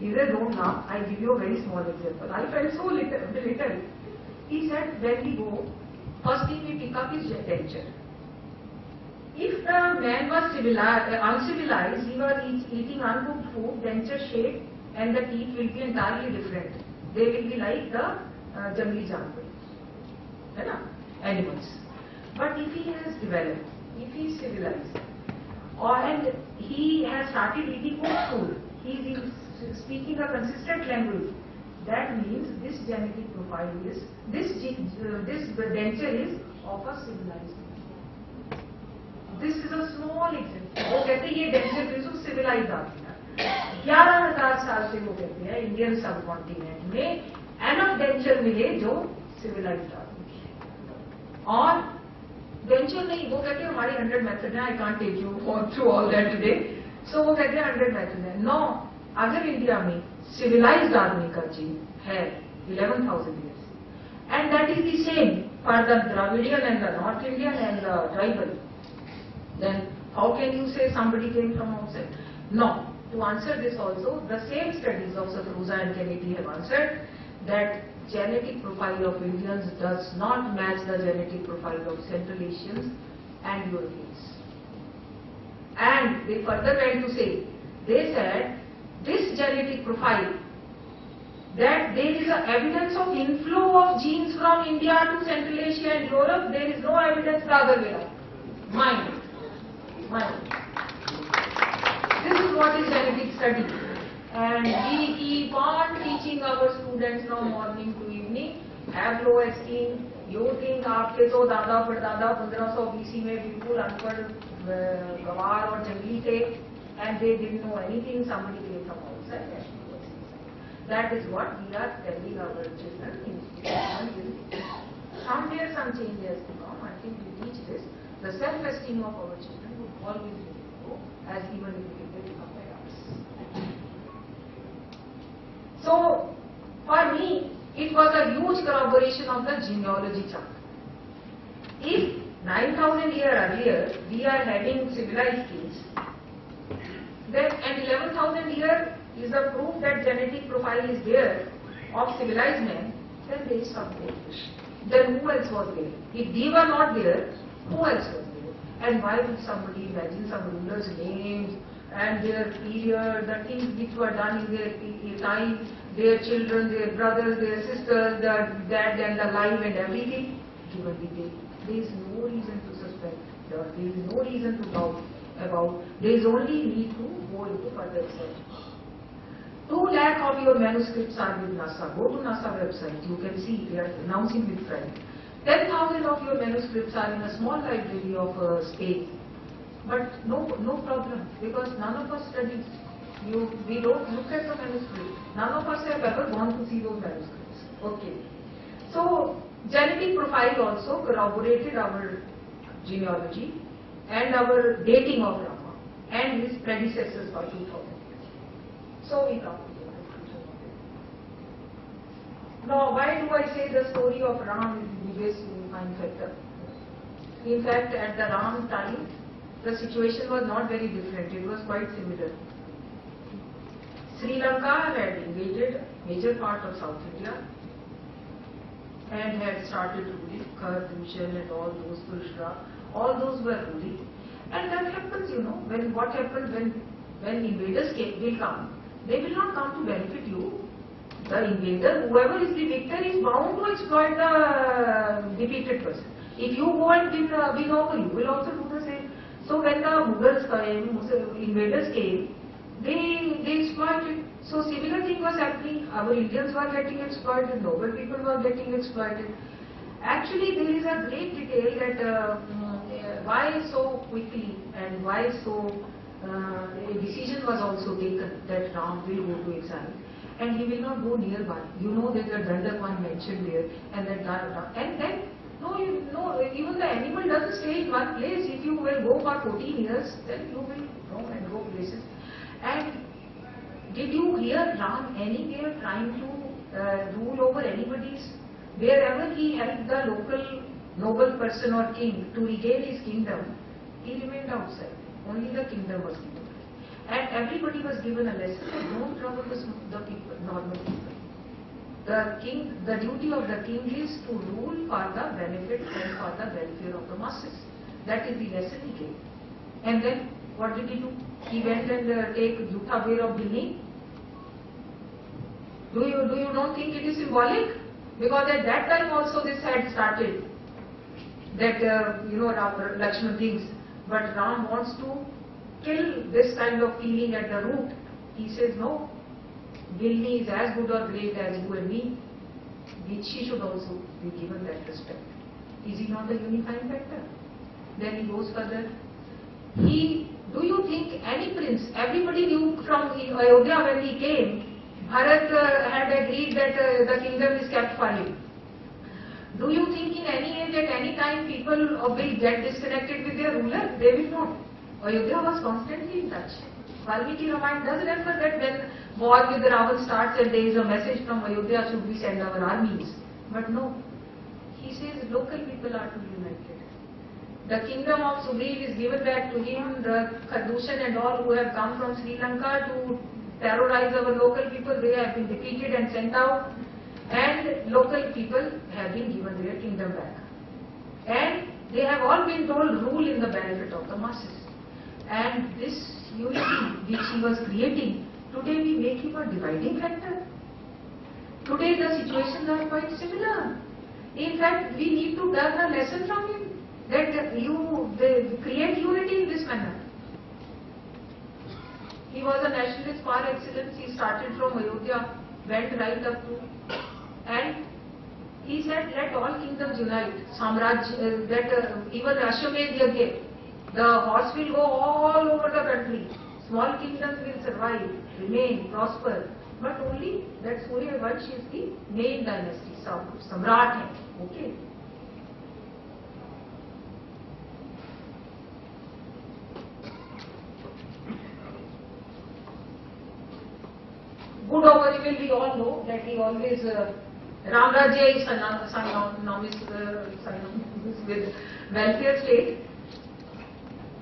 He said, don't laugh. I'll give you a very small example. I felt so little. He said, when we go, first thing we pick up is denture. If the man was uncivilized, he was eating uncooked food, denture shape and the teeth will be entirely different. They will be like the jungli janwar, animals. But if he has developed, if he is civilized, and he has started eating good food, he is speaking a consistent language, that means this genetic profile is, this denture is of a civilized man. This is a small example. वो कहते हैं ये denture is of civilized आदमी है. 11,000 साल से वो कहते हैं इंडियन सब कॉन्टिनेंट में enough denture मिले जो civilized आदमी है. और denture नहीं, वो कहते हैं हमारी 100 मेथड है. I can't take you through all that today. So वो कहते हैं 100 मेथड है. No, अगर इंडिया में civilized आदमी का जीन है 11,000 years, and that is the same for the Dravidian and the North Indian and the tribal, then how can you say somebody came from outside? No. To answer this also, the same studies of Saroj and Kennedy have answered that genetic profile of Indians does not match the genetic profile of Central Asians and Europeans. And they further went to say, they said, this genetic profile, that there is a evidence of inflow of genes from India to Central Asia and Europe, there is no evidence the other way around. Mind. This is what is genetic study. And we keep on teaching our students from morning to evening, have low esteem. You think आपके तो दादा परदादा 1500 BC में बिल्कुल अनपढ़ गवार और जंगली थे, and they didn't know anything. Somebody came from outside. That is what we are telling our children. Somewhere some change has to come. I think we teach this. The self-esteem of our children would always grow, as even if they become adults. So, for me, it was a huge corroboration of the genealogy chart. If 9,000 years earlier we are having civilized kings, then and 11,000 years is the proof that genetic profile is there of civilized men, then there is something. Then who else was there? If they were not there, who else was there? And why would somebody imagine some rulers' names and their period, the things which were done in their time, their children, their brothers, their sisters, their dad and the life and everything, given the date. There is no reason to suspect, there is no reason to doubt about, there is only need to go into further research. 2 lakh of your manuscripts are with NASA. Go to NASA website, you can see they are announcing with pride. 10,000 of your manuscripts are in a small library of Spain. But no problem, because none of us studies. We don't look at the manuscript. None of us have ever gone to see those manuscripts. Okay. So, genetic profile also corroborated our genealogy and our dating of Rama and his predecessors for 2000 years. So we come to the conclusion of it. Now, why do I say the story of Ram is the biggest unifying factor? In fact, at the Ram time, the situation was not very different. It was quite similar. Sri Lanka had invaded major part of South India and had started ruling, Kar, Dushan and all those, Purushra, all those were ruling. And that happens, when what happens when invaders will come, they will not come to benefit you. The invader, whoever is the victor, is bound to exploit the defeated person. If you go and win over, you will also do the same. So when the Mughals came, invaders came, they exploited. So similar thing was happening. Our Indians were getting exploited, noble people were getting exploited. Actually, there is a great detail that why so quickly and why so a decision was also taken that Ram will go to exile and he will not go nearby. You know there's a Dandak one mentioned there, and that and then even the animal doesn't stay in one place. If you will go for 14 years, then you will roam and go places. And did you hear Ram anywhere trying to rule over anybody's? Wherever he helped the local noble person or king to regain his kingdom, he remained outside. Only the kingdom was given. And everybody was given a lesson that don't trouble the people, normal people. The duty of the king is to rule for the benefit and for the welfare of the masses. That is the lesson he gave. And then what did he do? He went and take Jutha Bear of Guinea. Do you not think it is symbolic? Because at that time also this had started. That Lakshman thinks, but Ram wants to kill this kind of feeling at the root. He says, no, Gilni is as good or great as you and me, which she should also be given that respect. Is he not the unifying factor? Then he goes further. Do you think any prince, everybody knew from Ayodhya when he came, Bharat had agreed that the kingdom is kept for him. Do you think in any age, at any time, people will get disconnected with their ruler? They will not. Ayodhya was constantly in touch. Valmiki Ramayana does refer that when war with Ravan starts and there is a message from Ayodhya, should we send our armies? But no. He says local people are to be united. The kingdom of Sugriv is given back to him, the Khadushan and all who have come from Sri Lanka to terrorize our local people, they have been defeated and sent out. And local people have been given their kingdom back. And they have all been told rule in the benefit of the masses. And this unity which he was creating, today we make him a dividing factor. Today the situations are quite similar. In fact, we need to learn a lesson from him, that they create unity in this manner. He was a nationalist par excellence. He started from Ayodhya, went right up to, and he said, let all kingdoms unite. Samraj, even Ashwamedh Yajna, the horse will go all over the country. Small kingdoms will survive, remain, prosper. But only that Surya Vansh is the main dynasty, Samrat hai. Okay. Good over evil, we all know that he always, Ramrajya is synonymous with welfare state.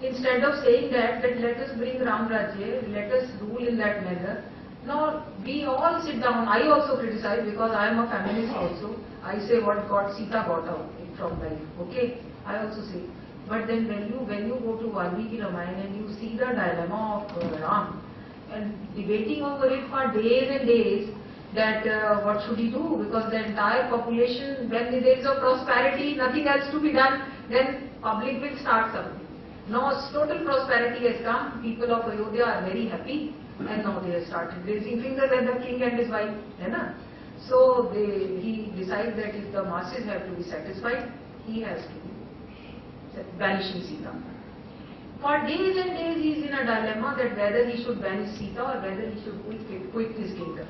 Instead of saying that let us bring Ramrajya, let us rule in that manner. No, we all sit down. I also criticize because I am a feminist also. I say what God Sita got out from life. Okay, I also say. But then when you go to Valmiki Ramayana and you see the dilemma of Ram and debating over it for days and days, that what should he do, because the entire population, when there is a prosperity, nothing else to be done, then public will start something. Now total prosperity has come, people of Ayodhya are very happy, and now they have started raising fingers at the king and his wife. So he decides that if the masses have to be satisfied, he has to be banishing Sita. For days and days he is in a dilemma that whether he should banish Sita or whether he should quit his kingdom.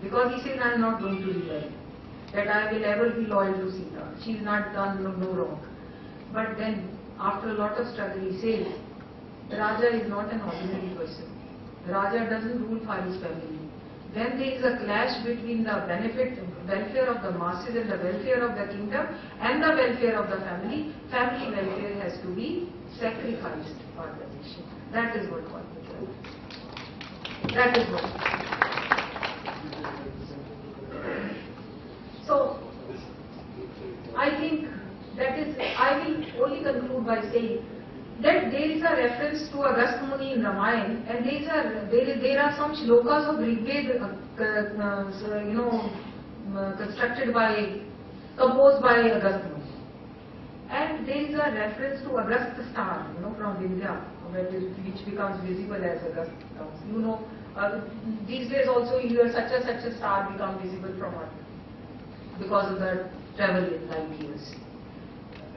Because he says, I am not going to rebel, that I will ever be loyal to Sita. She has not done no wrong. But then, after a lot of struggle, he says, the Raja is not an ordinary person. The Raja doesn't rule for his family. When there is a clash between the welfare of the masses and the welfare of the kingdom and the welfare of the family welfare has to be sacrificed for the nation. That is what God will. That is what. So, I think that is, I will only conclude by saying that there is a reference to Agastya Muni in Ramayana, and there are some shlokas of Rigveda, composed by Agastya Muni. And there is a reference to Agastya star, from Vindhya, which becomes visible as Agastya. These days also you hear such a star become visible from Earth because of the travel in light years.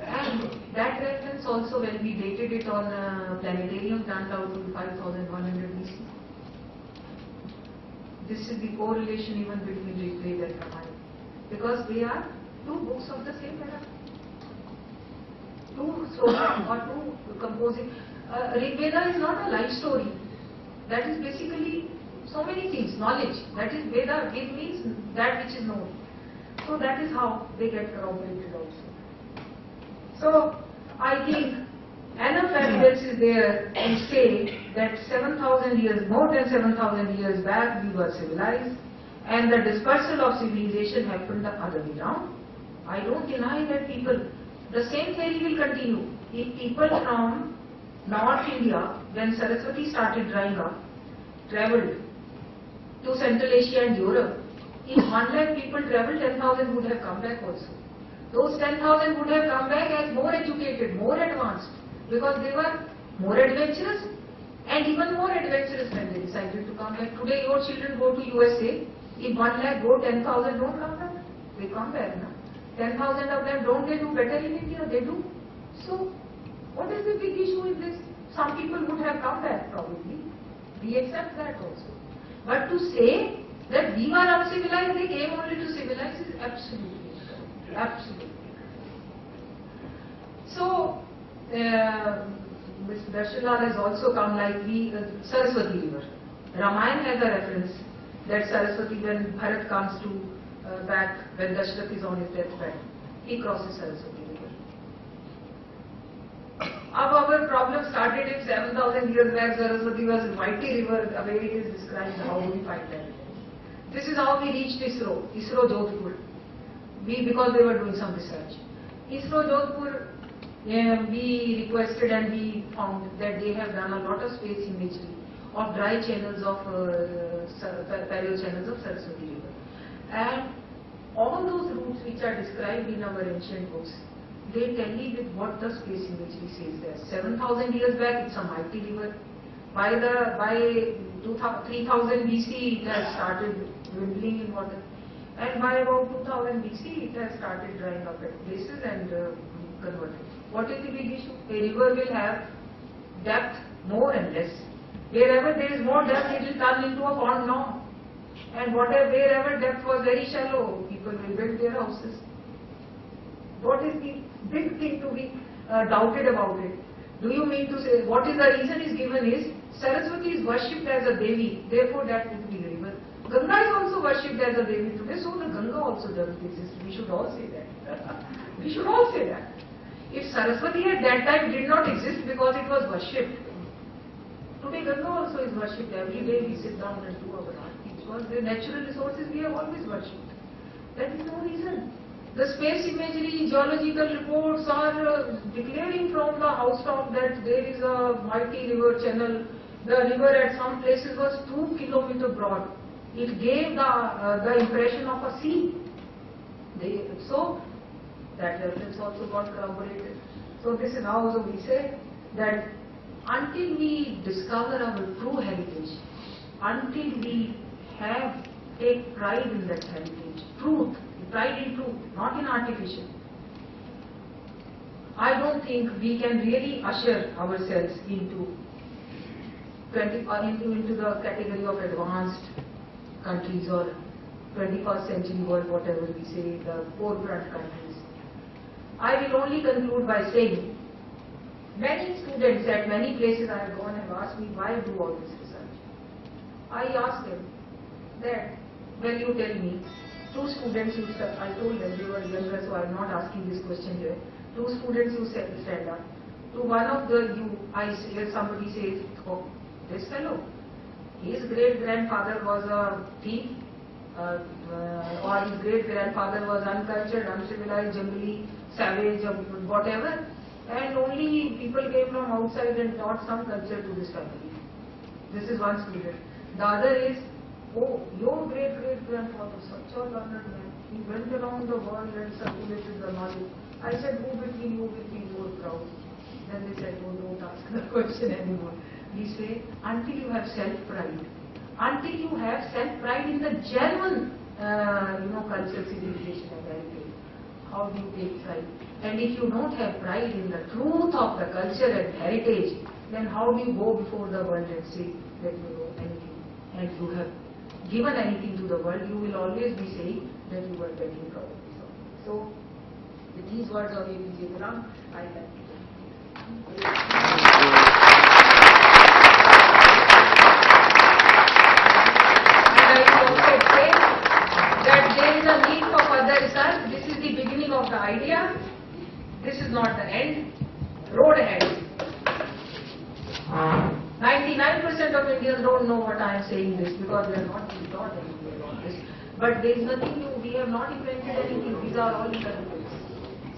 And that reference also, when we dated it on a planetarium, turned out to be 5100 BC. This is the correlation even between Rigveda and Ramayana, because they are two books of the same era. Two slokas or two composing. Rigveda is not a life story. That is basically so many things, knowledge. That is Veda. Vid means that which is known. So that is how they get corroborated also. So I think enough evidence is there to say that 7,000 years, more than 7,000 years back, we were civilized, and the dispersal of civilization happened the other way around. I don't deny that the same theory will continue. If people from North India, when Saraswati started drying up, travelled to Central Asia and Europe, if 1 lakh people travelled, 10,000 would have come back also. Those 10,000 would have come back as more educated, more advanced, because they were more adventurous, and even more adventurous when they decided to come back. Today your children go to USA, if 1 lakh go, 10,000 don't come back. They come back now. 10,000 of them, don't they do better in India? They do. So, what is the big issue with this? Some people would have come back probably. We accept that also. But to say that we were uncivilized, they came only to civilize is absolutely incorrect. Absolutely. So, Mr. Darshanlal has also come like Saraswati River. Ramayana has a reference that Saraswati, when Bharat comes to back, when Dashrath is on his deathbed, he crosses Saraswati River. Our problem started if 7,000 years back Saraswati was a mighty river, the way it is described. How do we find that? This is how we reached ISRO Jodhpur. Because they were doing some research. ISRO Jodhpur, we requested and we found that they have done a lot of space imagery of dry channels of parallel channels of Saraswati River. And all those routes which are described in our ancient books, they tally with what the space imagery says there. 7,000 years back, it's a mighty river. By 3000 BC, it has started dwindling in water. And by about 2000 BC, it has started drying up at places and converted. What is the big issue? A river will have depth more and less. Wherever there is more depth, it will turn into a pond now. And wherever depth was very shallow, people will build their houses. What is the big thing to be doubted about it? Do you mean to say, what is the reason is given is, Saraswati is worshipped as a Devi, therefore that would be a river. Ganga is also worshipped as a Devi today, so the Ganga also doesn't exist. We should all say that. We should all say that. If Saraswati at that time did not exist because it was worshipped, today Ganga also is worshipped. Every day we sit down and do our arti, because the natural resources we have always worshipped. That is no reason. The space imagery, geological reports are declaring from the housetop that there is a mighty river channel. The river at some places was 2 kilometers broad. It gave the impression of a sea. So that reference also got corroborated. So this is how we say that until we discover our true heritage, until we take pride in that heritage, truth, pride in truth, not in artificial, I don't think we can really usher ourselves into the category of advanced countries or 21st century world, whatever we say, the forefront countries. I will only conclude by saying, many students at many places I have gone have asked me, why do all this research? I asked them that, well, you tell me, 2 students who I told them they were younger, so I am not asking this question here. 2 students who stand up. To one of somebody says, oh, this fellow, his great-grandfather was a thief, or his great-grandfather was uncultured, uncivilized, jungly, savage, or whatever, and only people came from outside and taught some culture to this family. This is one student. The other is, oh, your great-great-grandfather, such a learned man. He went around the world and circulated the knowledge. I said, who between you will be more proud? Then they said, oh, don't ask the question anymore. We say, until you have self-pride, until you have self-pride in the genuine, culture, civilization and heritage, how do you take pride? And if you don't have pride in the truth of the culture and heritage, then how do you go before the world and say that you know anything and you have given anything to the world? You will always be saying that you were very proud. So, with these words of APJ Ghulam, I thank you. And I will also say that there is a need for further research. This is the beginning of the idea. This is not the end. Road ahead. 99% of Indians don't know what I am saying this because they are not being taught anything about this. But there is nothing new. We have not invented anything. These are all in the books.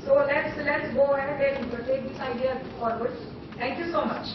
So let's go ahead and take this idea forward. Thank you so much.